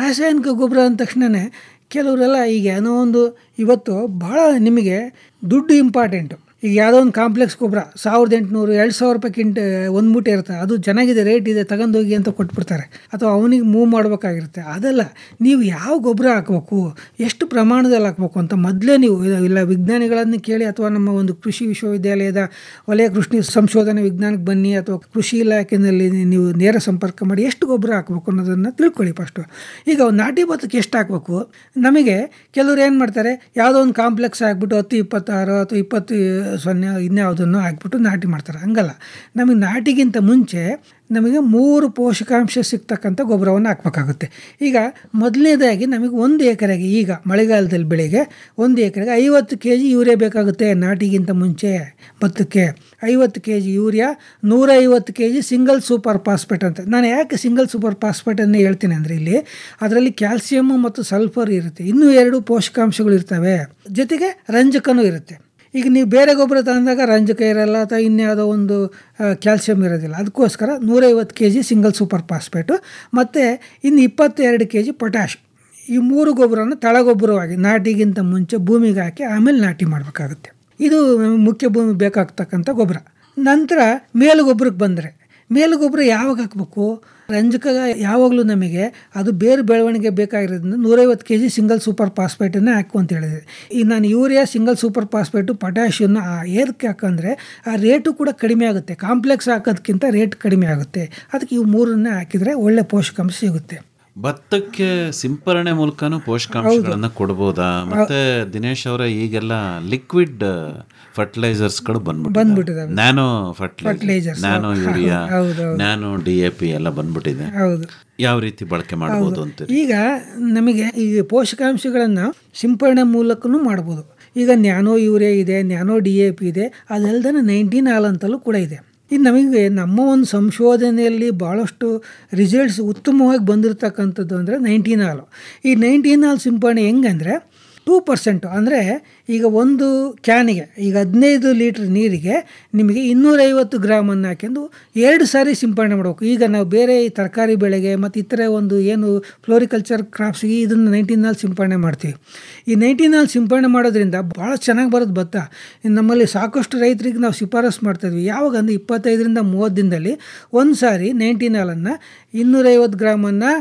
ರಾಸಾಯನಿಕ ಗೊಬ್ಬರ ಅಂದ ತಕ್ಷಣವೇ ಕೆಲವರೆಲ್ಲ ಈಗ ಏನೋ ಒಂದು ಇವತ್ತು ಭಾಳ ನಿಮಗೆ ದುಡ್ಡು ಇಂಪಾರ್ಟೆಂಟು. ಈಗ ಯಾವುದೋ ಒಂದು ಕಾಂಪ್ಲೆಕ್ಸ್ ಗೊಬ್ಬರ 1800-2000 ರೂಪಾಯಿ ಒಂದು ಮೂಟೆ ಇರುತ್ತೆ, ಅದು ಚೆನ್ನಾಗಿದೆ, ರೇಟ್ ಇದೆ, ತಗೊಂಡೋಗಿ ಅಂತ ಕೊಟ್ಬಿಡ್ತಾರೆ. ಅಥವಾ ಅವನಿಗೆ ಮೂವ್ ಮಾಡಬೇಕಾಗಿರುತ್ತೆ. ಅದಲ್ಲ, ನೀವು ಯಾವ ಗೊಬ್ಬರ ಹಾಕಬೇಕು, ಎಷ್ಟು ಪ್ರಮಾಣದಲ್ಲಿ ಹಾಕಬೇಕು ಅಂತ ಮೊದಲೇ ನೀವು ಇಲ್ಲ ವಿಜ್ಞಾನಿಗಳನ್ನು ಕೇಳಿ ಅಥವಾ ನಮ್ಮ ಒಂದು ಕೃಷಿ ವಿಶ್ವವಿದ್ಯಾಲಯದ ವಲಯ ಕೃಷಿ ಸಂಶೋಧನೆ ವಿಜ್ಞಾನಕ್ಕೆ ಬನ್ನಿ ಅಥವಾ ಕೃಷಿ ಇಲಾಖೆಯಲ್ಲಿ ನೀವು ನೇರ ಸಂಪರ್ಕ ಮಾಡಿ ಎಷ್ಟು ಗೊಬ್ಬರ ಹಾಕಬೇಕು ಅನ್ನೋದನ್ನು ತಿಳ್ಕೊಳ್ಳಿ ಫಸ್ಟು. ಈಗ ನಾಟಿ ಭತ್ತಕ್ಕೆ ಎಷ್ಟು ಹಾಕಬೇಕು, ನಮಗೆ ಕೆಲವ್ರು ಏನು ಮಾಡ್ತಾರೆ ಯಾವುದೋ ಒಂದು ಕಾಂಪ್ಲೆಕ್ಸ್ ಹಾಕ್ಬಿಟ್ಟು 10-26 ಅಥವಾ 20-0 ಇನ್ಯಾವುದನ್ನು ಹಾಕ್ಬಿಟ್ಟು ನಾಟಿ ಮಾಡ್ತಾರೆ. ಹಂಗಲ್ಲ, ನಮಗೆ ನಾಟಿಗಿಂತ ಮುಂಚೆ ನಮಗೆ 3 ಪೋಷಕಾಂಶ ಸಿಗ್ತಕ್ಕಂಥ ಗೊಬ್ಬರವನ್ನು ಹಾಕಬೇಕಾಗುತ್ತೆ. ಈಗ ಮೊದಲನೇದಾಗಿ ನಮಗೆ 1 ಎಕರೆಗೆ ಈಗ ಮಳೆಗಾಲದಲ್ಲಿ ಬೆಳೆಗೆ 1 ಎಕರೆಗೆ 50 kg ಯೂರಿಯಾ ಬೇಕಾಗುತ್ತೆ. ನಾಟಿಗಿಂತ ಮುಂಚೆ ಭತ್ತಕ್ಕೆ 50 kg urea, 150 kg single super phosphate ಅಂತ. ನಾನು ಯಾಕೆ ಸಿಂಗಲ್ ಸೂಪರ್ ಫಾಸ್ಫೇಟನ್ನು ಹೇಳ್ತೀನಿ ಅಂದರೆ ಇಲ್ಲಿ ಅದರಲ್ಲಿ ಕ್ಯಾಲ್ಸಿಯಮ್ ಮತ್ತು ಸಲ್ಫರ್ ಇರುತ್ತೆ, ಇನ್ನೂ 2 ಪೋಷಕಾಂಶಗಳು ಇರ್ತವೆ, ಜೊತೆಗೆ ರಂಜಕನೂ ಇರುತ್ತೆ. ಈಗ ನೀವು ಬೇರೆ ಗೊಬ್ಬರ ತಗೊಂಡಾಗ ರಂಜಕ ಇರಲ್ಲ ಅಥವಾ ಇನ್ಯಾವುದೋ ಒಂದು ಕ್ಯಾಲ್ಸಿಯಮ್ ಇರೋದಿಲ್ಲ. ಅದಕ್ಕೋಸ್ಕರ 150 kg ಸಿಂಗಲ್ ಸೂಪರ್ ಫಾಸ್ಫೇಟು ಮತ್ತು ಇನ್ನು 22 kg ಪೊಟ್ಯಾಶ್. ಈ 3 ಗೊಬ್ಬರವನ್ನು ತಳಗೊಬ್ಬರವಾಗಿ ನಾಟಿಗಿಂತ ಮುಂಚೆ ಭೂಮಿಗೆ ಹಾಕಿ ಆಮೇಲೆ ನಾಟಿ ಮಾಡಬೇಕಾಗುತ್ತೆ. ಇದು ಮುಖ್ಯ ಭೂಮಿ ಬೇಕಾಗ್ತಕ್ಕಂಥ ಗೊಬ್ಬರ. ನಂತರ ಮೇಲುಗೊಬ್ಬರಕ್ಕೆ ಬಂದರೆ ಮೇಲುಗೊಬ್ಬರ ಯಾವಾಗ ಹಾಕಬೇಕು, ರಂಜಕ ಯಾವಾಗಲೂ ನಮಗೆ ಅದು ಬೇರೆ ಬೆಳವಣಿಗೆ ಬೇಕಾಗಿರೋದ್ರಿಂದ 150 kg ಸಿಂಗಲ್ ಸೂಪರ್ ಫಾಸ್ಫೇಟನ್ನು ಹಾಕು ಅಂತ ಹೇಳಿದೆ. ಈಗ ನಾನು ಯೂರಿಯಾ, ಸಿಂಗಲ್ ಸೂಪರ್ ಫಾಸ್ಫೇಟು, ಪೊಟ್ಯಾಷಿಯನ್ನು ಏದಕ್ಕೆ ಹಾಕಂದರೆ ಆ ರೇಟು ಕೂಡ ಕಡಿಮೆ ಆಗುತ್ತೆ. ಕಾಂಪ್ಲೆಕ್ಸ್ ಹಾಕೋದಕ್ಕಿಂತ ರೇಟ್ ಕಡಿಮೆ ಆಗುತ್ತೆ. ಅದಕ್ಕೆ ಇವು 3 ಹಾಕಿದರೆ ಒಳ್ಳೆ ಪೋಷಕಾಂಶ ಸಿಗುತ್ತೆ. ಭತ್ತಕ್ಕೆ ಸಿಂಪರಣೆ ಮೂಲಕನೂ ಪೋಷಕಾಂಶಗಳನ್ನು ಕೊಡ್ಬೋದಾ? ಮತ್ತೆ ದಿನೇಶ್ ಅವರ ಈಗೆಲ್ಲ ಲಿಕ್ವಿಡ್ ಫರ್ಟಿಲೈಸರ್ಸ್ಗಳು ಬಂದ್ಬಿಟ್ಟಿದೆ, nano fertiliser, nano urea, nano DAP ಎಲ್ಲ ಬಂದ್ಬಿಟ್ಟಿದೆ. ಯಾವ ರೀತಿ ಬಳಕೆ ಮಾಡ್ಬೋದು ಅಂತ? ಈಗ ನಮಗೆ ಈ ಪೋಷಕಾಂಶಗಳನ್ನು ಸಿಂಪರಣೆ ಮೂಲಕನೂ ಮಾಡ್ಬೋದು. ಈಗ ನ್ಯಾನೋ ಯೂರಿಯಾ ಇದೆ, ನ್ಯಾನೋ DAP ಇದೆ, ಅದಲ್ಲದೆ 19 ಹಾಲ್ ಅಂತಲೂ ಕೂಡ ಇದೆ. ಇದು ನಮಗೆ ನಮ್ಮ ಒಂದು ಸಂಶೋಧನೆಯಲ್ಲಿ ಭಾಳಷ್ಟು ರಿಸಲ್ಟ್ಸ್ ಉತ್ತಮವಾಗಿ ಬಂದಿರತಕ್ಕಂಥದ್ದು ಅಂದರೆ 19 ಹಾಲು. ಈ 19 ಹಾಲು ಸಿಂಪರಣೆ ಹೆಂಗಂದರೆ 2% ಅಂದರೆ ಈಗ ಒಂದು ಕ್ಯಾನಿಗೆ ಈಗ 15 ಲೀಟ್ರ್ ನೀರಿಗೆ ನಿಮಗೆ 250 ಗ್ರಾಮನ್ನು ಹಾಕೊಂಡು 2 ಸಾರಿ ಸಿಂಪರಣೆ ಮಾಡಬೇಕು. ಈಗ ನಾವು ಬೇರೆ ತರಕಾರಿ ಬೆಳೆಗೆ ಮತ್ತು ಇತರೆ ಒಂದು ಏನು ಫ್ಲೋರಿಕಲ್ಚರ್ ಕ್ರಾಪ್ಸ್ಗೆ ಇದನ್ನು 19 ಹಾಲು ಸಿಂಪರಣೆ ಮಾಡ್ತೀವಿ. ಈ 19 ಹಾಲು ಸಿಂಪರಣೆ ಮಾಡೋದ್ರಿಂದ ಭಾಳ ಚೆನ್ನಾಗಿ ಬರೋದು ಭತ್ತ. ನಮ್ಮಲ್ಲಿ ಸಾಕಷ್ಟು ರೈತರಿಗೆ ನಾವು ಶಿಫಾರಸು ಮಾಡ್ತಾಯಿದ್ವಿ. ಯಾವಾಗ ಅಂದರೆ 25-30 ದಿನದಲ್ಲಿ ಒಂದು ಸಾರಿ 19 ಹಾಲನ್ನು 250 ಗ್ರಾಮನ್ನು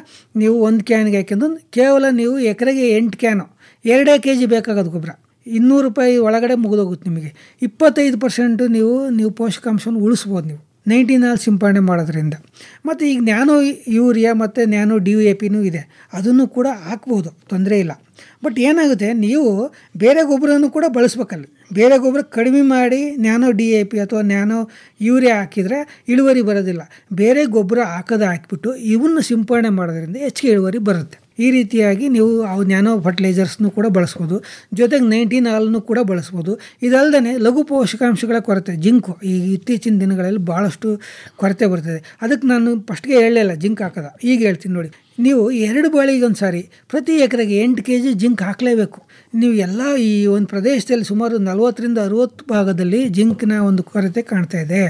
ನೀವು ಒಂದು ಕ್ಯಾನ್ಗೆ ಹಾಕೊಂಡು ಕೇವಲ ನೀವು ಎಕರೆಗೆ 8 ಕ್ಯಾನು 2 kg ಬೇಕಾಗೋದು ಗೊಬ್ಬರ, 200 ರೂಪಾಯಿ ಒಳಗಡೆ ಮುಗಿದೋಗುತ್ತೆ. ನಿಮಗೆ 25% ನೀವು ಪೋಷಕಾಂಶವನ್ನು ಉಳಿಸ್ಬೋದು ನೀವು 19 ಹಾಲು ಸಿಂಪರಣೆ ಮಾಡೋದ್ರಿಂದ. ಮತ್ತು ಈಗ ನ್ಯಾನೋ ಯೂರಿಯಾ ಮತ್ತು ನ್ಯಾನೋ DAPನೂ ಇದೆ, ಅದನ್ನು ಕೂಡ ಹಾಕ್ಬೋದು, ತೊಂದರೆ ಇಲ್ಲ. ಬಟ್ ಏನಾಗುತ್ತೆ, ನೀವು ಬೇರೆ ಗೊಬ್ಬರನೂ ಕೂಡ ಬಳಸ್ಬೇಕಲ್ಲಿ. ಬೇರೆ ಗೊಬ್ಬರ ಕಡಿಮೆ ಮಾಡಿ ನ್ಯಾನೋ DAP ಅಥವಾ ನ್ಯಾನೋ ಯೂರಿಯಾ ಹಾಕಿದರೆ ಇಳುವರಿ ಬರೋದಿಲ್ಲ. ಬೇರೆ ಗೊಬ್ಬರ ಹಾಕಿಬಿಟ್ಟು ಇವನ್ನು ಸಿಂಪಡಣೆ ಮಾಡೋದ್ರಿಂದ ಹೆಚ್ಚಿಗೆ ಇಳುವರಿ ಬರುತ್ತೆ. ಈ ರೀತಿಯಾಗಿ ನೀವು ಅವು ನ್ಯಾನೋ ಫರ್ಟಿಲೈಸರ್ಸ್ನು ಕೂಡ ಬಳಸ್ಬೋದು. ಜೊತೆಗೆ 19 ಹಾಲನ್ನು ಕೂಡ ಬಳಸ್ಬೋದು. ಇದಲ್ಲದೆ ಲಘು ಪೋಷಕಾಂಶಗಳ ಕೊರತೆ, ಜಿಂಕು ಈ ಇತ್ತೀಚಿನ ದಿನಗಳಲ್ಲಿ ಭಾಳಷ್ಟು ಕೊರತೆ ಬರ್ತದೆ. ಅದಕ್ಕೆ ನಾನು ಫಸ್ಟ್ಗೆ ಹೇಳಲಿಲ್ಲ ಜಿಂಕ್ ಹಾಕೋದ, ಈಗ ಹೇಳ್ತೀನಿ ನೋಡಿ. ನೀವು 2 ಬಾಳಿಗೊಂದು ಸಾರಿ ಪ್ರತಿ ಎಕರೆಗೆ 8 kg ಜಿಂಕ್ ಹಾಕಲೇಬೇಕು. ನೀವು ಎಲ್ಲ ಈ ಒಂದು ಪ್ರದೇಶದಲ್ಲಿ ಸುಮಾರು 40-60 ಭಾಗದಲ್ಲಿ ಜಿಂಕ್ನ ಒಂದು ಕೊರತೆ ಕಾಣ್ತಾ ಇದೆ,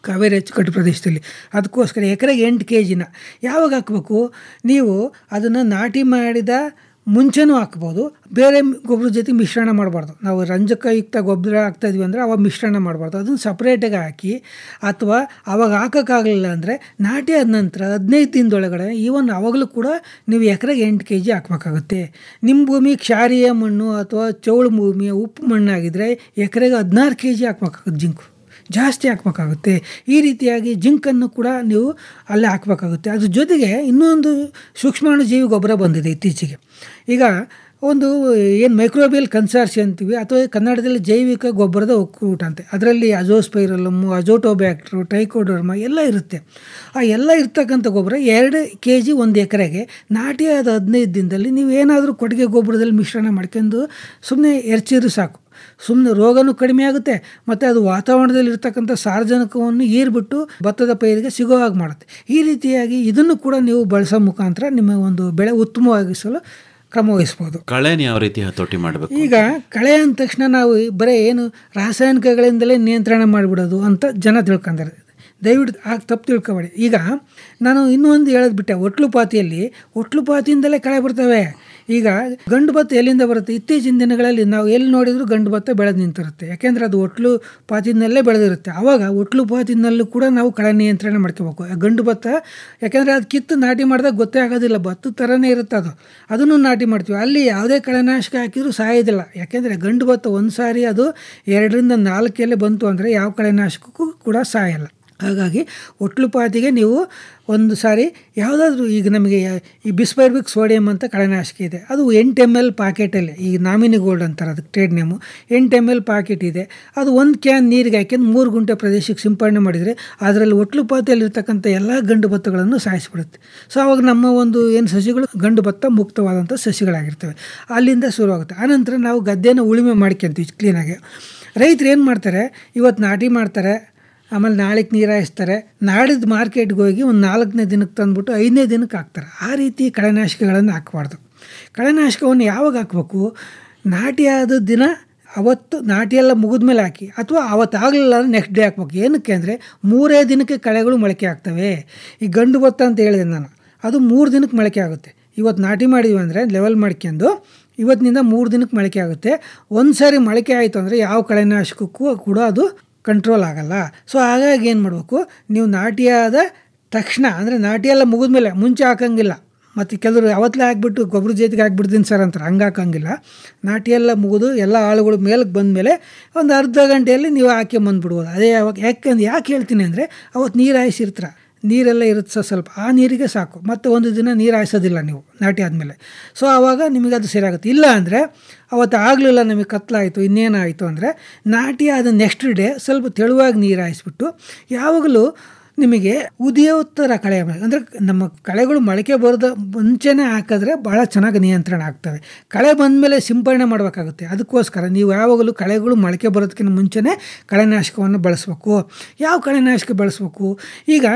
ಕಾವೇರಿ ಅಚ್ಚುಕಟ್ಟು ಪ್ರದೇಶದಲ್ಲಿ. ಅದಕ್ಕೋಸ್ಕರ ಎಕರೆಗೆ 8 kg ಯಾವಾಗ ಹಾಕಬೇಕು? ನೀವು ಅದನ್ನು ನಾಟಿ ಮಾಡಿದ ಮುಂಚೆನೂ ಹಾಕ್ಬೋದು. ಬೇರೆ ಗೊಬ್ಬರ ಜೊತೆ ಮಿಶ್ರಣ ಮಾಡಬಾರ್ದು. ನಾವು ರಂಜಕಯುಕ್ತ ಗೊಬ್ಬರ ಹಾಕ್ತಾಯಿದ್ವಿ ಅಂದರೆ ಅವಾಗ ಮಿಶ್ರಣ ಮಾಡಬಾರ್ದು, ಅದನ್ನು ಸಪ್ರೇಟಾಗಿ ಹಾಕಿ. ಅಥವಾ ಅವಾಗ ಹಾಕೋಕ್ಕಾಗಲಿಲ್ಲ ಅಂದರೆ ನಾಟಿ ಆದ ನಂತರ 15 ದಿನದೊಳಗಡೆ ಈವನ್ ಆವಾಗಲೂ ಕೂಡ ನೀವು ಎಕರೆಗೆ 8 kg ಹಾಕಬೇಕಾಗುತ್ತೆ. ನಿಮ್ಮ ಭೂಮಿ ಕ್ಷಾರೀಯ ಮಣ್ಣು ಅಥವಾ ಚೌಳು ಭೂಮಿ, ಉಪ್ಪು ಮಣ್ಣಾಗಿದ್ದರೆ ಎಕರೆಗೆ 16 kg ಹಾಕಬೇಕಾಗುತ್ತೆ. ಜಿಂಕು ಜಾಸ್ತಿ ಹಾಕಬೇಕಾಗುತ್ತೆ. ಈ ರೀತಿಯಾಗಿ ಜಿಂಕನ್ನು ಕೂಡ ನೀವು ಅಲ್ಲೇ ಹಾಕಬೇಕಾಗುತ್ತೆ. ಅದ್ರ ಜೊತೆಗೆ ಇನ್ನೊಂದು ಸೂಕ್ಷ್ಮಾಣು ಜೀವಿ ಗೊಬ್ಬರ ಬಂದಿದೆ ಇತ್ತೀಚೆಗೆ. ಈಗ ಒಂದು ಏನು ಮೈಕ್ರೋಬಿಯಲ್ ಕನ್ಸಾರ್ಷಿಯಂ ಅಂತೀವಿ, ಅಥವಾ ಕನ್ನಡದಲ್ಲಿ ಜೈವಿಕ ಗೊಬ್ಬರದ ಒಕ್ಕೂಟ ಅಂತೆ. ಅದರಲ್ಲಿ ಅಜೋಸ್ಪೈರಲಮ್ಮು, ಅಜೋಟೋಬ್ಯಾಕ್ಟ್ರು, ಟ್ರೈಕೋಡರ್ಮ ಎಲ್ಲ ಇರುತ್ತೆ. ಆ ಎಲ್ಲ ಇರ್ತಕ್ಕಂಥ ಗೊಬ್ಬರ 2 kg ಒಂದು ಎಕರೆಗೆ ನಾಟಿ ಆದ 15 ದಿನದಲ್ಲಿ ನೀವು ಏನಾದರೂ ಕೊಟ್ಟಿಗೆ ಗೊಬ್ಬರದಲ್ಲಿ ಮಿಶ್ರಣ ಮಾಡ್ಕೊಂಡು ಸುಮ್ಮನೆ ಎರಚಿದ್ರು ಸಾಕು. ಸುಮ್ಮನೆ ರೋಗನೂ ಕಡಿಮೆ ಆಗುತ್ತೆ, ಮತ್ತು ಅದು ವಾತಾವರಣದಲ್ಲಿ ಇರ್ತಕ್ಕಂಥ ಸಾರಜನಕವನ್ನು ಹೀರ್ಬಿಟ್ಟು ಭತ್ತದ ಪೈರಿಗೆ ಸಿಗೋ ಹಾಗೆ ಮಾಡುತ್ತೆ. ಈ ರೀತಿಯಾಗಿ ಇದನ್ನು ಕೂಡ ನೀವು ಬಳಸೋ ಮುಖಾಂತರ ನಿಮ್ಮ ಒಂದು ಬೆಳೆ ಉತ್ತಮವಾಗಿಸಲು ಕ್ರಮ ವಹಿಸ್ಬೋದು. ಕಳೆನ ಯಾವ ರೀತಿ ಹತೋಟಿ ಮಾಡಬೇಕು? ಈಗ ಕಳೆ ಅಂದ ತಕ್ಷಣ ನಾವು ಬರೀ ಏನು ರಾಸಾಯನಿಕಗಳಿಂದಲೇ ನಿಯಂತ್ರಣ ಮಾಡಿಬಿಡೋದು ಅಂತ ಜನ ತಿಳ್ಕೊಂತಾರೆ. ದಯವಿಟ್ಟು ತಪ್ಪು ತಿಳ್ಕೊಬೇಡಿ. ಈಗ ನಾನು ಇನ್ನೊಂದು ಹೇಳೋದ್ಬಿಟ್ಟೆ, ಒಟ್ಲುಪಾತಿಯಿಂದಲೇ ಕಳೆ ಬರ್ತವೆ. ಈಗ ಗಂಡು ಭತ್ತ ಎಲ್ಲಿಂದ ಬರುತ್ತೆ? ಇತ್ತೀಚಿನ ದಿನಗಳಲ್ಲಿ ನಾವು ಎಲ್ಲಿ ನೋಡಿದರೂ ಗಂಡು ಭತ್ತ ಬೆಳೆದು ನಿಂತಿರುತ್ತೆ. ಯಾಕೆಂದರೆ ಅದು ಒಟ್ಲು ಪಾತಿನಲ್ಲೇ ಬೆಳೆದಿರುತ್ತೆ. ಆವಾಗ ಒಟ್ಲು ಪಾತಿನಲ್ಲೂ ಕೂಡ ನಾವು ಕಳೆ ನಿಯಂತ್ರಣ ಮಾಡ್ಕೋಬೇಕು. ಗಂಡು ಭತ್ತ ಯಾಕೆಂದರೆ ಅದು ಕಿತ್ತು ನಾಟಿ ಮಾಡಿದಾಗ ಗೊತ್ತೇ ಆಗೋದಿಲ್ಲ, ಭತ್ತದ ಥರನೇ ಇರುತ್ತೆ ಅದನ್ನು ನಾಟಿ ಮಾಡ್ತೀವಿ. ಅಲ್ಲಿ ಯಾವುದೇ ಕಳೆನಾಶಕ ಹಾಕಿದರೂ ಸಾಯೋದಿಲ್ಲ. ಯಾಕೆಂದರೆ ಗಂಡು ಭತ್ತ ಒಂದು ಸಾರಿ ಅದು 2-4 ಎಲೆ ಬಂತು ಅಂದರೆ ಯಾವ ಕಳೆನಾಶಕಕ್ಕೂ ಕೂಡ ಸಾಯಲ್ಲ. ಹಾಗಾಗಿ ಒಟ್ಲುಪಾತಿಗೆ ನೀವು ಒಂದು ಸಾರಿ ಯಾವುದಾದ್ರೂ, ಈಗ ನಮಗೆ ಈ ಬಿಸ್ಪೈರ್ಬಿಕ್ ಸೋಡಿಯಂ ಅಂತ ಕಳೆನಾಶಕ ಇದೆ, ಅದು 8 ml ಪ್ಯಾಕೆಟಲ್ಲಿ, ಈಗ ನಾಮಿನಿ ಗೋಲ್ಡ್ ಅಂತಾರೆ ಅದಕ್ಕೆ ಟ್ರೇಡ್ ನೇಮು, 8 ml ಪ್ಯಾಕೆಟ್ ಇದೆ. ಅದು 1 ಕ್ಯಾನ್ ನೀರಿಗೆ ಹಾಕಿದ್ದು 3 ಗುಂಟೆ ಪ್ರದೇಶಕ್ಕೆ ಸಿಂಪಡಣೆ ಮಾಡಿದರೆ ಅದರಲ್ಲಿ ಒಟ್ಲುಪಾತಿಯಲ್ಲಿರ್ತಕ್ಕಂಥ ಎಲ್ಲ ಗಂಡು ಭತ್ತಗಳನ್ನು ಸಾಯಿಸಿಬಿಡುತ್ತೆ. ಸೊ ಆವಾಗ ನಮ್ಮ ಒಂದು ಏನು ಸಸಿಗಳು ಗಂಡು ಭತ್ತ ಮುಕ್ತವಾದಂಥ ಸಸಿಗಳಾಗಿರ್ತವೆ. ಅಲ್ಲಿಂದ ಶುರುವಾಗುತ್ತೆ. ಆನಂತರ ನಾವು ಗದ್ದೆನ ಉಳುಮೆ ಮಾಡ್ಕೊಂತೀವಿ ಕ್ಲೀನಾಗಿ. ರೈತರು ಏನು ಮಾಡ್ತಾರೆ, ಇವತ್ತು ನಾಟಿ ಮಾಡ್ತಾರೆ, ಆಮೇಲೆ ನಾಳೆಗೆ ನೀರು ಹಾಯಿಸ್ತಾರೆ, ನಾಡಿದ್ದು ಮಾರ್ಕೆಟ್ಗೆ ಹೋಗಿ ಒಂದು 4ನೇ ದಿನಕ್ಕೆ ತಂದುಬಿಟ್ಟು 5ನೇ ದಿನಕ್ಕೆ ಹಾಕ್ತಾರೆ. ಆ ರೀತಿ ಕಳೆನಾಶಕಗಳನ್ನು ಹಾಕಬಾರ್ದು. ಕಳೆನಾಶಕವನ್ನು ಯಾವಾಗ ಹಾಕಬೇಕು? ನಾಟಿ ಆದ ದಿನ ಅವತ್ತು ನಾಟಿಯೆಲ್ಲ ಮುಗಿದ್ಮೇಲೆ ಹಾಕಿ, ಅಥವಾ ಅವತ್ತಾಗಲಿಲ್ಲ ಅಂದರೆ ನೆಕ್ಸ್ಟ್ ಡೇ ಹಾಕ್ಬೇಕು. ಏನಕ್ಕೆ ಅಂದರೆ 3 ದಿನಕ್ಕೆ ಕಳೆಗಳು ಮೊಳಕೆ ಆಗ್ತವೆ. ಈ ಗಂಡು ಭತ್ತ ಅಂತ ಹೇಳಿದೆ ನಾನು, ಅದು 3 ದಿನಕ್ಕೆ ಮೊಳಕೆ ಆಗುತ್ತೆ. ಇವತ್ತು ನಾಟಿ ಮಾಡಿದ್ವಿ ಅಂದರೆ ಲೆವೆಲ್ ಮಾಡ್ಕೊಂಡು ಇವತ್ತಿನಿಂದ 3 ದಿನಕ್ಕೆ ಮೊಳಕೆ ಆಗುತ್ತೆ. ಒಂದು ಸಾರಿ ಮೊಳಕೆ ಆಯಿತು ಅಂದರೆ ಯಾವ ಕಳೆನಾಶಕಕ್ಕೂ ಕೂಡ ಅದು ಕಂಟ್ರೋಲ್ ಆಗಲ್ಲ. ಸೊ ಹಾಗಾಗಿ ಏನು ಮಾಡಬೇಕು, ನೀವು ನಾಟಿಯಾದ ತಕ್ಷಣ, ಅಂದರೆ ನಾಟಿಯೆಲ್ಲ ಮುಗಿದ್ಮೇಲೆ, ಮುಂಚೆ ಹಾಕೋಂಗಿಲ್ಲ. ಮತ್ತು ಕೆಲವರು ಅವತ್ತಲೇ ಹಾಕ್ಬಿಟ್ಟು ಗೊಬ್ಬರ ಜೊತೆಗೆ ಹಾಕ್ಬಿಡ್ತೀನಿ ಸರ್ ಅಂತಾರೆ, ಹಂಗೆ ಹಾಕೋಂಗಿಲ್ಲ. ನಾಟಿಯೆಲ್ಲ ಮುಗಿದು ಎಲ್ಲ ಆಳುಗಳು ಮೇಲಕ್ಕೆ ಬಂದಮೇಲೆ ಒಂದು ಅರ್ಧ ಗಂಟೆಯಲ್ಲಿ ನೀವು ಹಾಕಿ ಬಂದುಬಿಡ್ಬೋದು. ಅದೇ ಯಾಕೆ ಹೇಳ್ತೀನಿ ಅಂದರೆ, ಅವತ್ತು ನೀರು ಹಾಯಿಸಿರ್ತೀರ, ನೀರೆಲ್ಲ ಇರುತ್ತೆ ಸ್ವಲ್ಪ, ಆ ನೀರಿಗೆ ಸಾಕು. ಮತ್ತು ಒಂದು ದಿನ ನೀರು ಹಾಯಿಸೋದಿಲ್ಲ ನೀವು ನಾಟಿ ಆದಮೇಲೆ. ಸೊ ಆವಾಗ ನಿಮಗೆ ಅದು ಸರಿಯಾಗುತ್ತೆ. ಇಲ್ಲ ಅಂದರೆ ಅವತ್ತು ಆಗಲಿಲ್ಲ, ನಮಗೆ ಕತ್ಲಾಯಿತು, ಇನ್ನೇನಾಯಿತು ಅಂದರೆ ನಾಟಿ ಆದ ನೆಕ್ಸ್ಟ್ ಡೇ ಸ್ವಲ್ಪ ತೆಳುವಾಗಿ ನೀರು ಹಾಯಿಸ್ಬಿಟ್ಟು, ಯಾವಾಗಲೂ ನಿಮಗೆ ಉದಯೋತ್ತರ ಕಳೆ ಅಂದರೆ ನಮ್ಮ ಕಳೆಗಳು ಮೊಳಕೆ ಬರೋದ ಮುಂಚೆನೇ ಹಾಕಿದ್ರೆ ಭಾಳ ಚೆನ್ನಾಗಿ ನಿಯಂತ್ರಣ ಆಗ್ತವೆ. ಕಳೆ ಬಂದಮೇಲೆ ಸಿಂಪಡಣೆ ಮಾಡಬೇಕಾಗುತ್ತೆ. ಅದಕ್ಕೋಸ್ಕರ ನೀವು ಯಾವಾಗಲೂ ಕಳೆಗಳು ಮೊಳಕೆ ಬರೋದಕ್ಕಿಂತ ಮುಂಚೆನೇ ಕಳೆನಾಶಕವನ್ನು ಬಳಸಬೇಕು. ಯಾವ ಕಳೆನಾಶಕ ಬಳಸಬೇಕು? ಈಗ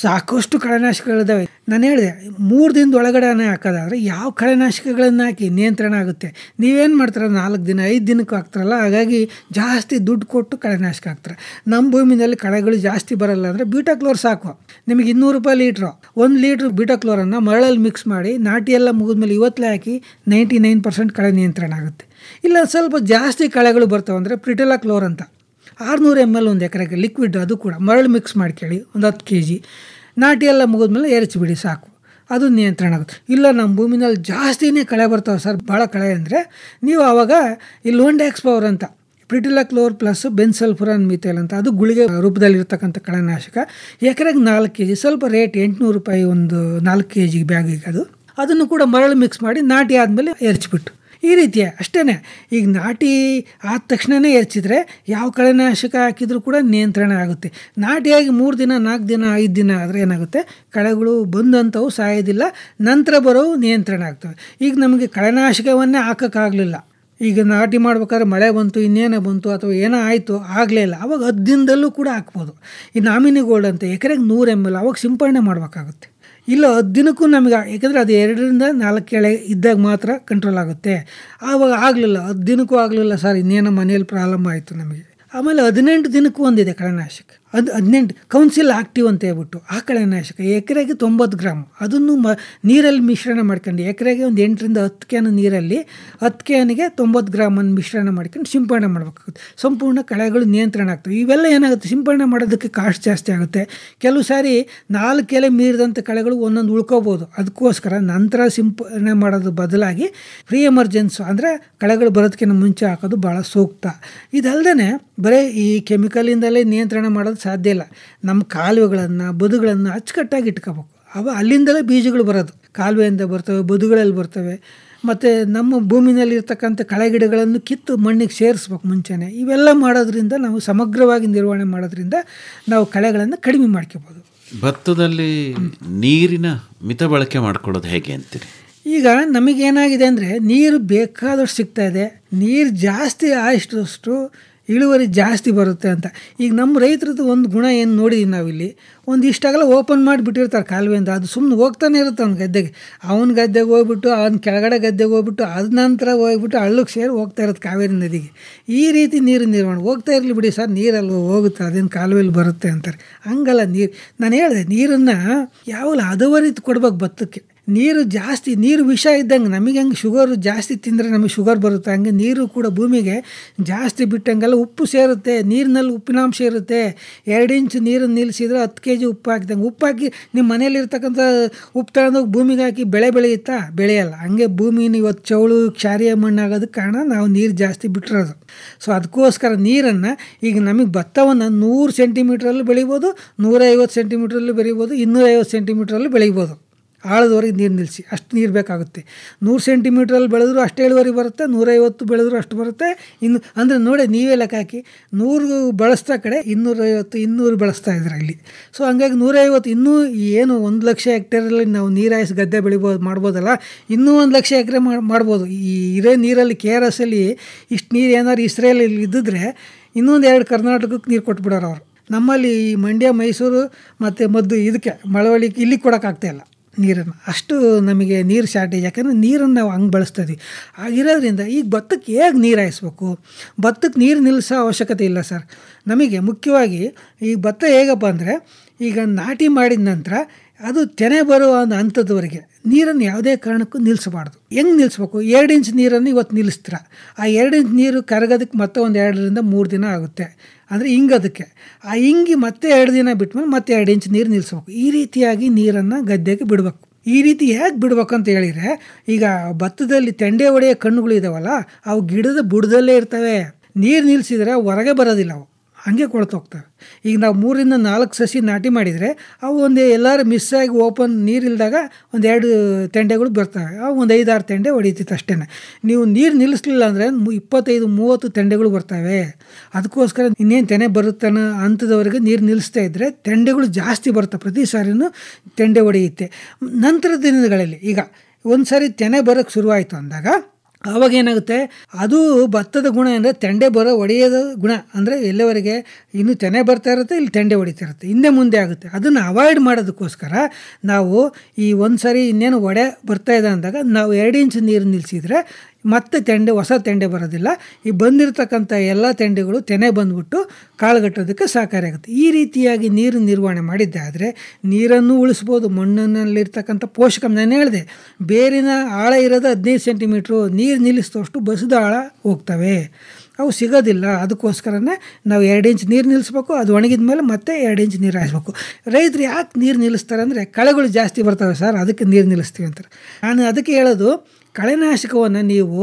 ಸಾಕಷ್ಟು ಕಳೆನಾಶಕಗಳಿದ್ದಾವೆ. ನಾನು ಹೇಳಿದೆ 3 ದಿನದ ಒಳಗಡೆನೇ ಹಾಕೋದಾದರೆ ಯಾವ ಕಳೆನಾಶಕಗಳನ್ನು ಹಾಕಿ ನಿಯಂತ್ರಣ ಆಗುತ್ತೆ. ನೀವೇನು ಮಾಡ್ತಾರೆ, 4 ದಿನ 5 ದಿನಕ್ಕೆ ಹಾಕ್ತಾರಲ್ಲ, ಹಾಗಾಗಿ ಜಾಸ್ತಿ ದುಡ್ಡು ಕೊಟ್ಟು ಕಳೆನಾಶಕ ಹಾಕ್ತಾರೆ. ನಮ್ಮ ಭೂಮಿನಲ್ಲಿ ಕಳೆಗಳು ಜಾಸ್ತಿ ಬರಲ್ಲ ಅಂದರೆ ಬೀಟಾಕ್ಲೋರ್ ಸಾಕು. ನಿಮಗೆ 200 ರೂಪಾಯಿ ಲೀಟ್ರು, 1 ಲೀಟ್ರ್ ಬೀಟಾಕ್ಲೋರನ್ನು ಮರಳಲ್ಲಿ ಮಿಕ್ಸ್ ಮಾಡಿ ನಾಟಿ ಎಲ್ಲ ಮುಗಿದ್ಮೇಲೆ ಇವತ್ತಲೇ ಹಾಕಿ 99% ಕಳೆ ನಿಯಂತ್ರಣ ಆಗುತ್ತೆ. ಇಲ್ಲ ಸ್ವಲ್ಪ ಜಾಸ್ತಿ ಕಳೆಗಳು ಬರ್ತವೆ ಅಂದರೆ ಪ್ರಿಟೆಲಾಕ್ಲೋರ್ ಅಂತ 600 ml ಒಂದು ಎಕರೆಗೆ ಲಿಕ್ವಿಡ್, ಅದು ಕೂಡ ಮರಳು ಮಿಕ್ಸ್ ಮಾಡ್ಕೊಳ್ಳಿ ಒಂದು 10 kg, ನಾಟಿ ಎಲ್ಲ ಮುಗಿದ್ಮೇಲೆ ಎರಚಿಬಿಡಿ ಸಾಕು, ಅದು ನಿಯಂತ್ರಣ ಆಗುತ್ತೆ. ಇಲ್ಲ ನಮ್ಮ ಭೂಮಿನಲ್ಲಿ ಜಾಸ್ತಿನೇ ಕಳೆ ಬರ್ತವೆ ಸರ್, ಭಾಳ ಕಳೆ ಅಂದರೆ ನೀವು ಆವಾಗ ಈ ಲೋಂಡ್ಯಾಕ್ಸ್ ಪವರ್ ಅಂತ ಪ್ರಿಟಿಲಾಕ್ಲೋರ್ ಪ್ಲಸ್ ಬೆನ್ಸಲ್ಫುರಾನ್ ಮಿಥೈಲ್ ಅಂತ, ಅದು ಗುಳಿಗೆ ರೂಪದಲ್ಲಿರ್ತಕ್ಕಂಥ ಕಳೆನಾಶಕ, ಎಕರೆಗೆ 4 kg, ಸ್ವಲ್ಪ ರೇಟ್ 800 ರೂಪಾಯಿ ಒಂದು 4 kg ಬ್ಯಾಗಿಗೆ. ಅದನ್ನು ಕೂಡ ಮರಳು ಮಿಕ್ಸ್ ಮಾಡಿ ನಾಟಿ ಆದಮೇಲೆ ಎರಚಿಬಿಟ್ಟು ಈ ರೀತಿಯ ಅಷ್ಟೇ. ಈಗ ನಾಟಿ ಆದ ತಕ್ಷಣವೇ ಎರಚಿದ್ರೆ ಯಾವ ಕಳೆನಾಶಕ ಹಾಕಿದರೂ ಕೂಡ ನಿಯಂತ್ರಣ ಆಗುತ್ತೆ. ನಾಟಿಯಾಗಿ 3 ದಿನ 4 ದಿನ 5 ದಿನ ಆದರೆ ಏನಾಗುತ್ತೆ, ಕಳೆಗಳು ಬಂದಂಥವು ಸಾಯೋದಿಲ್ಲ, ನಂತರ ಬರೋವು ನಿಯಂತ್ರಣ ಆಗ್ತವೆ. ಈಗ ನಮಗೆ ಕಳೆನಾಶಕವನ್ನೇ ಹಾಕೋಕ್ಕಾಗಲಿಲ್ಲ, ಈಗ ನಾಟಿ ಮಾಡ್ಬೇಕಾದ್ರೆ ಮಳೆ ಬಂತು, ಇನ್ನೇನೋ ಬಂತು, ಅಥವಾ ಏನೋ ಆಯಿತು, ಆಗಲೇ ಇಲ್ಲ, ಅವಾಗ 10 ದಿನದಲ್ಲೂ ಕೂಡ ಹಾಕ್ಬೋದು. ಈ ನಾಮಿನಿ ಗೋಲ್ಡ್ ಅಂತ ಎಕರೆಗೆ 100 ml ಅವಾಗ ಸಿಂಪಡಣೆ ಮಾಡಬೇಕಾಗುತ್ತೆ. ಇಲ್ಲ 10 ದಿನಕ್ಕೂ ನಮಗೆ, ಯಾಕೆಂದರೆ ಅದು 2 ರಿಂದ 4 ಎಳೆ ಇದ್ದಾಗ ಮಾತ್ರ ಕಂಟ್ರೋಲ್ ಆಗುತ್ತೆ. ಆವಾಗ ಆಗಲಿಲ್ಲ, 10 ದಿನಕ್ಕೂ ಆಗಲಿಲ್ಲ ಸರ್, ಇನ್ನೇನೋ ಮನೇಲಿ ಪ್ರಾಬ್ಲಮ್ ಆಯಿತು ನಮಗೆ. ಆಮೇಲೆ 18 ದಿನಕ್ಕೂ ಒಂದಿದೆ ಕಳೆನಾಶಕ, ಅದು 18 ಕೌನ್ಸಿಲ್ ಆಕ್ಟಿವ್ ಅಂತ ಹೇಳ್ಬಿಟ್ಟು ಆ ಕಳೆನಾಶಕ ಎಕರೆಗೆ 90 ಗ್ರಾಮ್, ಅದನ್ನು ನೀರಲ್ಲಿ ಮಿಶ್ರಣ ಮಾಡ್ಕೊಂಡು ಎಕರೆಗೆ ಒಂದು 8 ರಿಂದ 10 ಕ್ಯಾನ್ ನೀರಲ್ಲಿ 10 ಕ್ಯಾನಿಗೆ 90 ಗ್ರಾಮನ್ನು ಮಿಶ್ರಣ ಮಾಡ್ಕೊಂಡು ಸಿಂಪಡಣೆ ಮಾಡಬೇಕಾಗುತ್ತೆ. ಸಂಪೂರ್ಣ ಕಳೆಗಳು ನಿಯಂತ್ರಣ ಆಗ್ತವೆ. ಇವೆಲ್ಲ ಏನಾಗುತ್ತೆ, ಸಿಂಪಡಣೆ ಮಾಡೋದಕ್ಕೆ ಕಾಸ್ಟ್ ಜಾಸ್ತಿ ಆಗುತ್ತೆ. ಕೆಲವು ಸಾರಿ 4 ಎಲೆ ಮೀರಿದಂಥ ಕಳೆಗಳು ಒಂದೊಂದು ಉಳ್ಕೋಬೋದು. ಅದಕ್ಕೋಸ್ಕರ ನಂತರ ಸಿಂಪಡಣೆ ಮಾಡೋದು ಬದಲಾಗಿ ಪ್ರೀ ಎಮರ್ಜೆನ್ಸಿ ಅಂದರೆ ಕಳೆಗಳು ಬರೋದಕ್ಕಿಂತ ಮುಂಚೆ ಹಾಕೋದು ಭಾಳ ಸೂಕ್ತ. ಇದಲ್ಲದೆ ಬರೀ ಈ ಕೆಮಿಕಲಿಂದಲೇ ನಿಯಂತ್ರಣ ಮಾಡೋದು ಸಾಧ್ಯ ಇಲ್ಲ. ನಮ್ಮ ಕಾಲುವೆಗಳನ್ನು ಬದುಗಳನ್ನು ಅಚ್ಚುಕಟ್ಟಾಗಿ ಇಟ್ಕೋಬೇಕು. ಅಲ್ಲಿಂದಲೇ ಬೀಜಗಳು ಬರೋದು, ಕಾಲುವೆಯಿಂದ ಬರ್ತವೆ, ಬದುಗಳಲ್ಲಿ ಬರ್ತವೆ. ಮತ್ತು ನಮ್ಮ ಭೂಮಿನಲ್ಲಿರ್ತಕ್ಕಂಥ ಕಳೆಗಿಡಗಳನ್ನು ಕಿತ್ತು ಮಣ್ಣಿಗೆ ಸೇರಿಸ್ಬೇಕು ಮುಂಚೆನೇ. ಇವೆಲ್ಲ ಮಾಡೋದ್ರಿಂದ ನಾವು ಸಮಗ್ರವಾಗಿ ನಿರ್ವಹಣೆ ಮಾಡೋದ್ರಿಂದ ನಾವು ಕಳೆಗಳನ್ನು ಕಡಿಮೆ ಮಾಡ್ಕೋಬೋದು. ಭತ್ತದಲ್ಲಿ ನೀರಿನ ಮಿತ ಬಳಕೆ ಮಾಡ್ಕೊಳ್ಳೋದು ಹೇಗೆ ಅಂತೀರಿ? ಈಗ ನಮಗೇನಾಗಿದೆ ಅಂದರೆ ನೀರು ಬೇಕಾದಷ್ಟು ಸಿಗ್ತಾ ಇದೆ, ನೀರು ಜಾಸ್ತಿ ಆಯಿಷ್ಟು ಇಳುವರಿ ಜಾಸ್ತಿ ಬರುತ್ತೆ ಅಂತ. ಈಗ ನಮ್ಮ ರೈತರದ್ದು ಒಂದು ಗುಣ ಏನು ನೋಡಿದ್ದೀವಿ ನಾವಿಲ್ಲಿ, ಒಂದು ಇಷ್ಟಾಗಲ್ಲ ಓಪನ್ ಮಾಡಿ ಬಿಟ್ಟಿರ್ತಾರೆ ಕಾಲುವೆಯಿಂದ, ಅದು ಸುಮ್ಮನೆ ಹೋಗ್ತಾನೆ ಇರುತ್ತೆ ಅವ್ನ ಗದ್ದೆಗೆ. ಅವನ ಗದ್ದೆಗೆ ಹೋಗ್ಬಿಟ್ಟು ಅವ್ನ ಕೆಳಗಡೆ ಗದ್ದೆಗೆ ಹೋಗ್ಬಿಟ್ಟು ಅದ ನಂತರ ಹೋಗ್ಬಿಟ್ಟು ಹಳ್ಳಕ್ಕೆ ಸೇರಿ ಹೋಗ್ತಾ ಇರುತ್ತೆ ಕಾವೇರಿ ನದಿಗೆ. ಈ ರೀತಿ ನೀರು ನಿರ್ವಹಣೆ ಹೋಗ್ತಾ ಇರಲಿ ಬಿಡಿ ಸರ್, ನೀರಲ್ಲಿ ಹೋಗುತ್ತೆ, ಅದೇನು ಕಾಲುವೆಯಲ್ಲಿ ಬರುತ್ತೆ ಅಂತಾರೆ. ಹಂಗಲ್ಲ, ನೀರು ನಾನು ಹೇಳಿದೆ, ನೀರನ್ನು ಯಾವಾಗಲೂ ಹದವರಿತು ಕೊಡ್ಬೇಕು ಭತ್ತಕ್ಕೆ. ನೀರು ಜಾಸ್ತಿ, ನೀರು ವಿಷ ಇದ್ದಂಗೆ, ನಮಗೆ ಹಂಗೆ ಶುಗರು ಜಾಸ್ತಿ ತಿಂದರೆ ನಮಗೆ ಶುಗರ್ ಬರುತ್ತೆ, ಹಂಗೆ ನೀರು ಕೂಡ ಭೂಮಿಗೆ ಜಾಸ್ತಿ ಬಿಟ್ಟಂಗೆಲ್ಲ ಉಪ್ಪು ಸೇರುತ್ತೆ, ನೀರಿನಲ್ಲಿ ಉಪ್ಪಿನಾಂಶ ಇರುತ್ತೆ. 2 ಇಂಚ್ ನೀರನ್ನು ನಿಲ್ಲಿಸಿದ್ರೆ 10 kg ಉಪ್ಪು ಹಾಕಿದಂಗೆ. ಉಪ್ಪು ಹಾಕಿ ನಿಮ್ಮ ಮನೇಲಿರ್ತಕ್ಕಂಥ ಉಪ್ಪು ತಗೊಂಡೋಗಿ ಭೂಮಿಗೆ ಹಾಕಿ ಬೆಳೆ ಬೆಳೆಯುತ್ತಾ? ಬೆಳೆಯಲ್ಲ. ಹಂಗೆ ಭೂಮಿನ ಇವತ್ತು ಚೌಳು ಕ್ಷಾರೀಯ ಮಣ್ಣಾಗೋದಕ್ಕೆ ಕಾರಣ ನಾವು ನೀರು ಜಾಸ್ತಿ ಬಿಟ್ಟಿರೋದು. ಸೊ ಅದಕ್ಕೋಸ್ಕರ ನೀರನ್ನು ಈಗ ನಮಗೆ ಭತ್ತವನ್ನು 100 ಸೆಂಟಿಮೀಟ್ರಲ್ಲಿ ಬೆಳಿಬೋದು, 150 ಸೆಂಟಿಮೀಟ್ರಲ್ಲೂ ಬೆಳಿಬೋದು, 250 ಸೆಂಟಿಮೀಟ್ರಲ್ಲೂ ಬೆಳಿಬೋದು. ಆಳದವರೆಗೆ ನೀರು ನಿಲ್ಲಿಸಿ ಅಷ್ಟು ನೀರು ಬೇಕಾಗುತ್ತೆ. 100 ಸೆಂಟಿಮೀಟ್ರಲ್ಲಿ ಬೆಳೆದ್ರು ಅಷ್ಟು ಇಳುವರಿ ಬರುತ್ತೆ, 150 ಬೆಳೆದ್ರು ಅಷ್ಟು ಬರುತ್ತೆ. ಇನ್ನು ಅಂದರೆ ನೋಡಿ, ನೀವೇ ಲೆಕ್ಕ ಹಾಕಿ, 100 ಬಳಸ್ತಾ ಕಡೆ 250 200 ಬಳಸ್ತಾ ಇದ್ದಾರೆ ಇಲ್ಲಿ. ಸೊ ಹಂಗಾಗಿ 150 ಇನ್ನೂ ಏನು 1 ಲಕ್ಷ ಹೆಕ್ಟೇರಲ್ಲಿ ನಾವು ನೀರಾಯಿಸಿ ಗದ್ದೆ ಬೆಳಿಬೋದು ಮಾಡ್ಬೋದಲ್ಲ, ಇನ್ನೂ 1 ಲಕ್ಷ ಎಕರೆ ಮಾಡ್ಬೋದು. ಈ ಇರೇ ನೀರಲ್ಲಿ KRS ಅಲ್ಲಿ ಇಷ್ಟು ನೀರು ಏನಾದ್ರು ಇಸ್ರೇಲಲ್ಲಿ ಇದ್ದಿದ್ರೆ ಇನ್ನೊಂದು 2 ಕರ್ನಾಟಕಕ್ಕೆ ನೀರು ಕೊಟ್ಬಿಡೋರು ಅವರು. ನಮ್ಮಲ್ಲಿ ಈ ಮಂಡ್ಯ, ಮೈಸೂರು ಮತ್ತು ಮದ್ದು ಇದಕ್ಕೆ ಮಳವಳ್ಳಿ ಇಲ್ಲಿ ಕೊಡೋಕ್ಕಾಗ್ತಾಯಿಲ್ಲ ನೀರನ್ನು. ಅಷ್ಟು ನಮಗೆ ನೀರು ಶಾರ್ಟೇಜ್, ಯಾಕಂದರೆ ನೀರನ್ನು ನಾವು ಹಂಗೆ ಬಳಸ್ತಾ ಇದ್ದೀವಿ. ಆಗಿರೋದ್ರಿಂದ ಈಗ ಭತ್ತಕ್ಕೆ ಹೇಗೆ ನೀರು ಹಾಯಿಸ್ಬೇಕು? ಭತ್ತಕ್ಕೆ ನೀರು ನಿಲ್ಲಿಸೋ ಅವಶ್ಯಕತೆ ಇಲ್ಲ ಸರ್. ನಮಗೆ ಮುಖ್ಯವಾಗಿ ಈ ಭತ್ತ ಹೇಗಪ್ಪ ಅಂದರೆ, ಈಗ ನಾಟಿ ಮಾಡಿದ ನಂತರ ಅದು ತೆನೆ ಬರುವ ಒಂದು ಹಂತದವರೆಗೆ ನೀರನ್ನು ಯಾವುದೇ ಕಾರಣಕ್ಕೂ ನಿಲ್ಲಿಸಬಾರ್ದು. ಹೆಂಗೆ ನಿಲ್ಲಿಸ್ಬೇಕು? 2 ಇಂಚ್ ನೀರನ್ನು ಇವತ್ತು ನಿಲ್ಲಿಸ್ತೀರ, ಆ 2 ಇಂಚ್ ನೀರು ಕರಗೋದಕ್ಕೆ ಮತ್ತೆ ಒಂದು 2 ರಿಂದ 3 ದಿನ ಆಗುತ್ತೆ. ಅಂದರೆ ಹಿಂಗೋದಕ್ಕೆ ಆ ಹಿಂಗಿ ಮತ್ತೆ 2 ದಿನ ಬಿಟ್ಮೇಲೆ ಮತ್ತೆ 2 ಇಂಚ್ ನೀರು ನಿಲ್ಲಿಸ್ಬೇಕು. ಈ ರೀತಿಯಾಗಿ ನೀರನ್ನು ಗದ್ದೆಗೆ ಬಿಡಬೇಕು. ಈ ರೀತಿ ಹೇಗೆ ಬಿಡ್ಬೇಕಂತ ಹೇಳಿದರೆ, ಈಗ ಭತ್ತದಲ್ಲಿ ತೆಂಡೆ ಹೊಡೆಯೋ ಕಣ್ಣುಗಳು ಇದಾವಲ್ಲ, ಅವು ಗಿಡದ ಬುಡದಲ್ಲೇ ಇರ್ತವೆ. ನೀರು ನಿಲ್ಲಿಸಿದ್ರೆ ಹೊರಗೆ ಬರೋದಿಲ್ಲ, ಅವು ಹಾಗೆ ಕೊಳ್ತೋಗ್ತವೆ. ಈಗ ನಾವು 3 ರಿಂದ 4 ಸಸಿ ನಾಟಿ ಮಾಡಿದರೆ ಅವು ಒಂದು ಎಲ್ಲರೂ ಮಿಸ್ಸಾಗಿ ಓಪನ್ ನೀರಿಲ್ದಾಗ ಒಂದು 2 ತೆಂಡೆಗಳು ಬರ್ತವೆ. ಅವು ಒಂದು 5-6 ತೆಂಡೆ ಹೊಡಿತಿತ್ತು ಅಷ್ಟೇ. ನೀವು ನೀರು ನಿಲ್ಲಿಸಲಿಲ್ಲ ಅಂದರೆ 25-30 ತೆಂಡೆಗಳು ಬರ್ತವೆ. ಅದಕ್ಕೋಸ್ಕರ ಇನ್ನೇನು ತೆನೆ ಬರುತ್ತಾನ ಹಂತದವರೆಗೆ ನೀರು ನಿಲ್ಲಿಸ್ತಾ ಇದ್ದರೆ ತೆಂಡೆಗಳು ಜಾಸ್ತಿ ಬರ್ತವೆ, ಪ್ರತಿ ಸಾರಿನೂ ತೆಂಡೆ ಹೊಡೆಯುತ್ತೆ. ನಂತರದ ದಿನಗಳಲ್ಲಿ ಈಗ ಒಂದು ಸಾರಿ ತೆನೆ ಬರೋಕ್ಕೆ ಶುರುವಾಯಿತು ಅಂದಾಗ ಆವಾಗ ಏನಾಗುತ್ತೆ, ಅದು ಭತ್ತದ ಗುಣ ಅಂದರೆ ತೆಂಡೆ ಹೊಡೆಯೋದು ಗುಣ. ಅಂದರೆ ಎಲ್ಲವರೆಗೆ ಇನ್ನೂ ತೆನೆ ಬರ್ತಾ ಇರುತ್ತೆ, ಇಲ್ಲಿ ತೆಂಡೆ ಹೊಡಿತಾ ಇರುತ್ತೆ, ಹಿಂದೆ ಮುಂದೆ ಆಗುತ್ತೆ. ಅದನ್ನು ಅವಾಯ್ಡ್ ಮಾಡೋದಕ್ಕೋಸ್ಕರ ನಾವು ಈ ಒಂದು ಸಾರಿ ಇನ್ನೇನು ಬರ್ತಾ ಇದೆ ಅಂದಾಗ ನಾವು 2 ಇಂಚ್ ನೀರು ನಿಲ್ಲಿಸಿದರೆ ಮತ್ತೆ ಹೊಸ ತೆಂಡೆ ಬರೋದಿಲ್ಲ. ಈ ಬಂದಿರತಕ್ಕಂಥ ಎಲ್ಲ ತೆಂಡೆಗಳು ತೆನೆ ಬಂದ್ಬಿಟ್ಟು ಕಾಳುಗಟ್ಟೋದಕ್ಕೆ ಸಹಕಾರಿಯಾಗುತ್ತೆ. ಈ ರೀತಿಯಾಗಿ ನೀರು ನಿರ್ವಹಣೆ ಮಾಡಿದ್ದಾದರೆ ನೀರನ್ನು ಉಳಿಸ್ಬೋದು. ಮಣ್ಣಿನಲ್ಲಿರ್ತಕ್ಕಂಥ ಪೋಷಕಾಂಶ, ನಾನು ಹೇಳಿದೆ, ಬೇರಿನ ಆಳ ಇರೋದು 15 ಸೆಂಟಿಮೀಟ್ರು, ನೀರು ನಿಲ್ಲಿಸಿದಷ್ಟು ಬಸಿದ ಆಳ ಹೋಗ್ತವೆ, ಅವು ಸಿಗೋದಿಲ್ಲ. ಅದಕ್ಕೋಸ್ಕರನೇ ನಾವು 2 ಇಂಚ್ ನೀರು ನಿಲ್ಲಿಸ್ಬೇಕು. ಅದು ಒಣಗಿದ ಮೇಲೆ ಮತ್ತೆ 2 ಇಂಚ್ ನೀರು ಹಾಯಿಸ್ಬೇಕು. ರೈತರು ಯಾಕೆ ನೀರು ನಿಲ್ಲಿಸ್ತಾರೆ ಅಂದರೆ, ಕಳೆಗಳು ಜಾಸ್ತಿ ಬರ್ತವೆ ಸರ್, ಅದಕ್ಕೆ ನೀರು ನಿಲ್ಲಿಸ್ತೀವಿ ಅಂತಾರೆ. ನಾನು ಅದಕ್ಕೆ ಹೇಳೋದು, ಕಳೆನಾಶಕವನ್ನು ನೀವು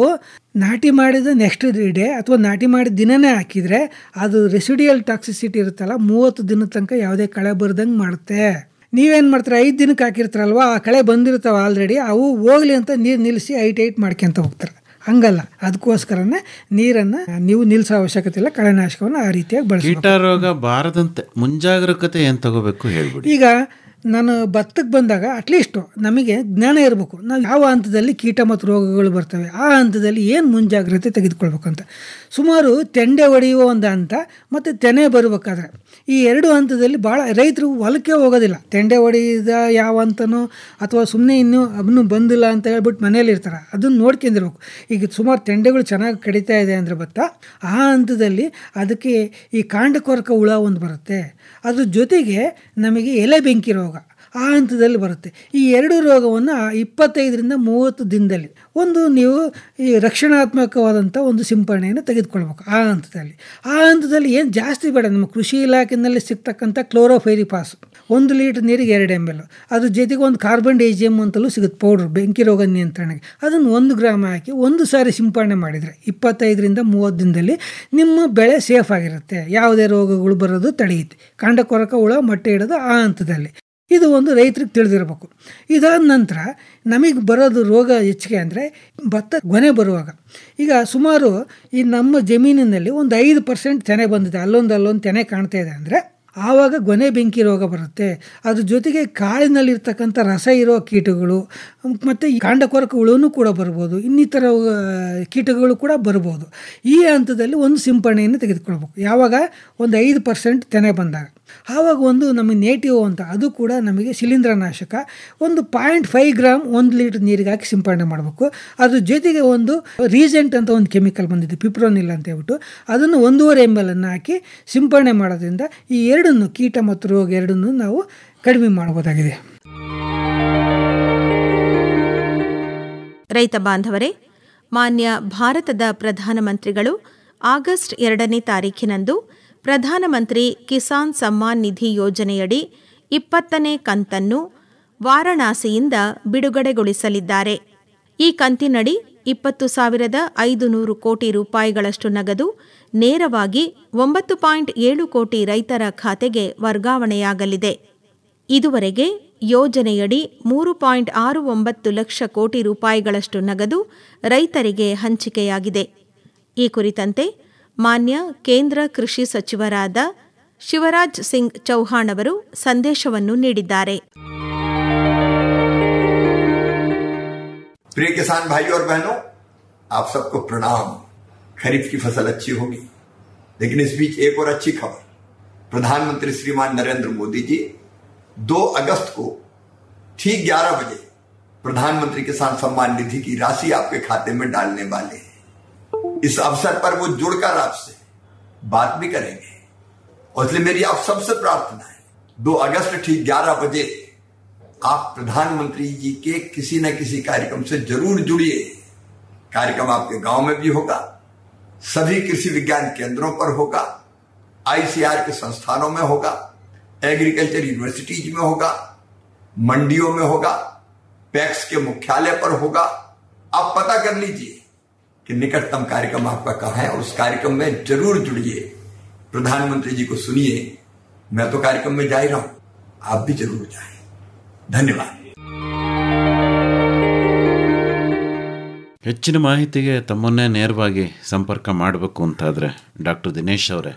ನಾಟಿ ಮಾಡಿದ ನೆಕ್ಸ್ಟ್ ಡೇ ಅಥವಾ ನಾಟಿ ಮಾಡಿದ ದಿನವೇ ಹಾಕಿದರೆ ಅದು ರೆಸಿಡಿಯಲ್ ಟಾಕ್ಸಿಸಿಟಿ ಇರುತ್ತಲ್ಲ, 30 ದಿನದ ತನಕ ಯಾವುದೇ ಕಳೆ ಬರ್ದಂಗೆ ಮಾಡುತ್ತೆ. ನೀವೇನು ಮಾಡ್ತಾರೆ, 5 ದಿನಕ್ಕೆ ಹಾಕಿರ್ತಾರಲ್ವ, ಆ ಕಳೆ ಬಂದಿರ್ತಾವೆ ಆಲ್ರೆಡಿ, ಅವು ಹೋಗಲಿ ಅಂತ ನೀರು ನಿಲ್ಲಿಸಿ ಹೈಟ್ ಮಾಡ್ಕೊಂತ ಹೋಗ್ತಾರೆ. ಹಂಗಲ್ಲ. ಅದಕ್ಕೋಸ್ಕರನೇ ನೀರನ್ನು ನೀವು ನಿಲ್ಲಿಸೋ ಅವಶ್ಯಕತೆ ಇಲ್ಲ. ಕಳೆನಾಶಕವನ್ನು ಆ ರೀತಿಯಾಗಿ ಬಳಸಬೇಕು. ಕೀಟ ರೋಗ ಬಾರದಂತೆ ಮುಂಜಾಗ್ರತೆ ಏನು ತಗೋಬೇಕು ಹೇಳ್ಬಿಡಿ. ಈಗ ನಾನು ಭತ್ತಕ್ಕೆ ಬಂದಾಗ ಅಟ್ಲೀಸ್ಟು ನಮಗೆ ಜ್ಞಾನ ಇರಬೇಕು. ನಾವು ಯಾವ ಹಂತದಲ್ಲಿ ಕೀಟ ಮತ್ತು ರೋಗಗಳು ಬರ್ತವೆ, ಆ ಹಂತದಲ್ಲಿ ಏನು ಮುಂಜಾಗ್ರತೆ ತೆಗೆದುಕೊಳ್ಬೇಕು ಅಂತ. ಸುಮಾರು ತೆಂಡೆ ಹೊಡೆಯುವ ಒಂದು ಹಂತ ಮತ್ತು ತೆನೆ ಬರಬೇಕಾದ್ರೆ ಈ ಎರಡು ಹಂತದಲ್ಲಿ ಭಾಳ ರೈತರು ಹೊಲಕ್ಕೆ ಹೋಗೋದಿಲ್ಲ. ತೆಂಡೆ ಹೊಡೆದ ಯಾವ ಹಂತನೋ ಅಥವಾ ಸುಮ್ಮನೆ ಇನ್ನೂ ಬಂದಿಲ್ಲ ಅಂತ ಹೇಳ್ಬಿಟ್ಟು ಮನೇಲಿ ಇರ್ತಾರೆ. ಅದನ್ನು ನೋಡ್ಕೊಂಡಿರ್ಬೇಕು. ಈಗ ಸುಮಾರು ತೆಂಡೆಗಳು ಚೆನ್ನಾಗಿ ಕಡಿತಾ ಇದೆ ಅಂದರೆ ಭತ್ತ, ಆ ಹಂತದಲ್ಲಿ ಅದಕ್ಕೆ ಈ ಕಾಂಡಕೊರಕ ಹುಳ ಒಂದು ಬರುತ್ತೆ. ಅದ್ರ ಜೊತೆಗೆ ನಮಗೆ ಎಲೆ ಬೆಂಕಿ ರೋಗ ಆ ಹಂತದಲ್ಲಿ ಬರುತ್ತೆ. ಈ ಎರಡು ರೋಗವನ್ನು 25ರಿಂದ 30 ದಿನದಲ್ಲಿ ನೀವು ಈ ರಕ್ಷಣಾತ್ಮಕವಾದಂಥ ಒಂದು ಸಿಂಪರಣೆಯನ್ನು ತೆಗೆದುಕೊಳ್ಬೇಕು. ಆ ಹಂತದಲ್ಲಿ ಏನು ಜಾಸ್ತಿ ಬೇಡ. ನಮ್ಮ ಕೃಷಿ ಇಲಾಖೆಯಲ್ಲಿ ಸಿಗ್ತಕ್ಕಂಥ ಕ್ಲೋರೋಫೈರಿಪಾಸ್ 1 ಲೀಟರ್ ನೀರಿಗೆ 2 ml, ಅದ್ರ ಜೊತೆಗೆ ಒಂದು ಕಾರ್ಬನ್ ಡೈಜಿಯಮ್ ಅಂತಲೂ ಸಿಗುತ್ತೆ ಪೌಡ್ರ್ ಬೆಂಕಿ ರೋಗ ನಿಯಂತ್ರಣೆಗೆ. ಅದನ್ನು 1 ಗ್ರಾಮ್ ಹಾಕಿ ಒಂದು ಸಾರಿ ಸಿಂಪರಣೆ ಮಾಡಿದರೆ 25ರಿಂದ 30 ದಿನದಲ್ಲಿ ನಿಮ್ಮ ಬೆಳೆ ಸೇಫ್ ಆಗಿರುತ್ತೆ. ಯಾವುದೇ ರೋಗಗಳು ಬರೋದು ತಡೆಯುತ್ತೆ. ಕಾಂಡಕೊರಕ ಹುಳ ಮೊಟ್ಟೆ ಇಡೋದು ಆ ಹಂತದಲ್ಲಿ. ಇದು ಒಂದು ರೈತರಿಗೆ ತಿಳಿದಿರಬೇಕು. ಇದಾದ ನಂತರ ನಮಗೆ ಬರೋದು ರೋಗ ಹೆಚ್ಚಿಗೆ ಅಂದರೆ ಭತ್ತ ಗೊನೆ ಬರುವಾಗ. ಈಗ ಸುಮಾರು ಈ ನಮ್ಮ ಜಮೀನಿನಲ್ಲಿ ಒಂದು 5% ತೆನೆ ಬಂದಿದೆ, ಅಲ್ಲೊಂದು ತೆನೆ ಕಾಣ್ತಾ ಇದೆ ಅಂದರೆ ಆವಾಗ ಗೊನೆ ಬೆಂಕಿ ರೋಗ ಬರುತ್ತೆ. ಅದ್ರ ಜೊತೆಗೆ ಕಾಳಿನಲ್ಲಿರ್ತಕ್ಕಂಥ ರಸ ಇರೋ ಕೀಟಗಳು ಮತ್ತು ಈ ಕಾಂಡಕೊರಕ ಹುಳುನೂ ಕೂಡ ಬರ್ಬೋದು, ಇನ್ನಿತರ ಕೀಟಗಳು ಕೂಡ ಬರ್ಬೋದು. ಈ ಹಂತದಲ್ಲಿ ಒಂದು ಸಿಂಪರಣೆಯನ್ನು ತೆಗೆದುಕೊಳ್ಬೇಕು. ಯಾವಾಗ ಒಂದು 5% ತೆನೆ ಬಂದಾಗ ಆವಾಗ ಒಂದು ನಮಗೆ ನೇಟಿವ್ ಅಂತ ಅದು ಕೂಡ ನಮಗೆ ಶಿಲೀಂಧ್ರನಾಶಕ ಒಂದು 0.5 ಗ್ರಾಮ್ 1 ಲೀಟರ್ ನೀರಿಗೆ ಹಾಕಿ ಸಿಂಪರಣೆ ಮಾಡಬೇಕು. ಅದ್ರ ಜೊತೆಗೆ ಒಂದು ರೀಸೆಂಟ್ ಅಂತ ಒಂದು ಕೆಮಿಕಲ್ ಬಂದಿದೆ, ಪಿಪ್ರೋನಿಲ್ ಅಂತ ಹೇಳ್ಬಿಟ್ಟು, ಅದನ್ನು 1.5 ml ಹಾಕಿ ಸಿಂಪರಣೆ ಮಾಡೋದ್ರಿಂದ ಈ ಎರಡನ್ನು ಕೀಟ ಮತ್ತು ರೋಗ ಎರಡನ್ನು ನಾವು ಕಡಿಮೆ ಮಾಡಬಹುದಾಗಿದೆ. ರೈತ ಬಾಂಧವರೇ, ಮಾನ್ಯ ಭಾರತದ ಪ್ರಧಾನಮಂತ್ರಿಗಳು ಆಗಸ್ಟ್ 2ನೇ ತಾರೀಖಿನಂದು ಪ್ರಧಾನಮಂತ್ರಿ ಕಿಸಾನ್ ಸಮ್ಮಾನ್ ನಿಧಿ ಯೋಜನೆಯಡಿ 20ನೇ ಕಂತನ್ನು ವಾರಣಾಸಿಯಿಂದ ಬಿಡುಗಡೆಗೊಳಿಸಲಿದ್ದಾರೆ. ಈ ಕಂತಿನಡಿ 20,500 ಕೋಟಿ ರೂಪಾಯಿಗಳಷ್ಟು ನಗದು ನೇರವಾಗಿ 9.7 ಕೋಟಿ ರೈತರ ಖಾತೆಗೆ ವರ್ಗಾವಣೆಯಾಗಲಿದೆ. ಇದುವರೆಗೆ ಯೋಜನೆಯಡಿ 3.69 ಲಕ್ಷ ಕೋಟಿ ರೂಪಾಯಿಗಳಷ್ಟು ನಗದು ರೈತರಿಗೆ ಹಂಚಿಕೆಯಾಗಿದೆ. ಈ ಕುರಿತಂತೆ ಮಾನ್ಯ ಕೇಂದ್ರ ಕೃಷಿ ಸಚಿವರಾದ ಶಿವರಾಜ್ ಸಿಂಗ್ ಚೌಹಾಣ್ ಅವರು ಸಂದೇಶವನ್ನು ನೀಡಿದ್ದಾರೆ. प्रिय किसान भाइयों और बहनों, आप सबको प्रणाम। खरीफ की फसल अच्छी होगी, लेकिन इस बीच एक और अच्छी खबर। प्रधानमंत्री श्रीमान नरेंद्र मोदी जी 2 अगस्त को ठीक 11 बजे प्रधानमंत्री किसान सम्मान निधि की राशि आपके खाते में डालने वाले हैं। इस अवसर पर वो जुड़कर आपसे बात भी करेंगे, और इसलिए मेरी आप सबसे प्रार्थना है 2 अगस्त ठीक 11 बजे आप प्रधानमंत्री जी के किसी न किसी कार्यक्रम से जरूर जुड़िए। कार्यक्रम आपके गांव में भी होगा, सभी कृषि विज्ञान केंद्रों पर होगा, ICAR के संस्थानों में होगा, एग्रीकल्चर यूनिवर्सिटीज में होगा, मंडियों में होगा, पैक्स के मुख्यालय पर होगा। आप पता कर लीजिए कि निकटतम कार्यक्रम आपका कहाँ है, और उस कार्यक्रम में जरूर जुड़िए, प्रधानमंत्री जी को सुनिए। मैं तो कार्यक्रम में जा ही रहा हूं, आप भी जरूर जाएं। ಧನ್ಯವಾದ. ಹೆಚ್ಚಿನ ಮಾಹಿತಿಗೆ ತಮ್ಮನ್ನೇ ನೇರವಾಗಿ ಸಂಪರ್ಕ ಮಾಡಬೇಕು ಅಂತಾದರೆ ಡಾಕ್ಟರ್ ದಿನೇಶ್ ಅವರೇ,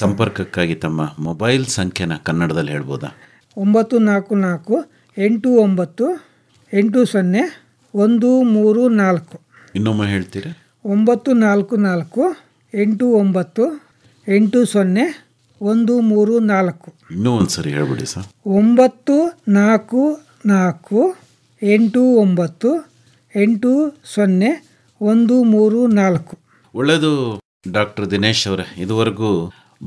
ಸಂಪರ್ಕಕ್ಕಾಗಿ ತಮ್ಮ ಮೊಬೈಲ್ ಸಂಖ್ಯೆನ ಕನ್ನಡದಲ್ಲಿ ಹೇಳ್ಬೋದಾ? 944-80-134. ಇನ್ನೊಮ್ಮೆ ಹೇಳ್ತೀರಾ? 944-80-134. ಇನ್ನೂ ಒಂದ್ಸರಿ ಹೇಳ್ಬಿಡಿ ಸರ್. 944-80-134. ಒಳ್ಳೆಯದು ಡಾಕ್ಟರ್ ದಿನೇಶ್ ಅವರೇ, ಇದುವರೆಗೂ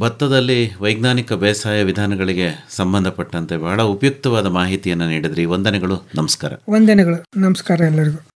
ಭತ್ತದಲ್ಲಿ ವೈಜ್ಞಾನಿಕ ಬೇಸಾಯ ವಿಧಾನಗಳಿಗೆ ಸಂಬಂಧಪಟ್ಟಂತೆ ಬಹಳ ಉಪಯುಕ್ತವಾದ ಮಾಹಿತಿಯನ್ನು ನೀಡಿದ್ರಿ. ವಂದನೆಗಳು, ನಮಸ್ಕಾರ. ವಂದನೆಗಳು, ನಮಸ್ಕಾರ ಎಲ್ಲರಿಗೂ.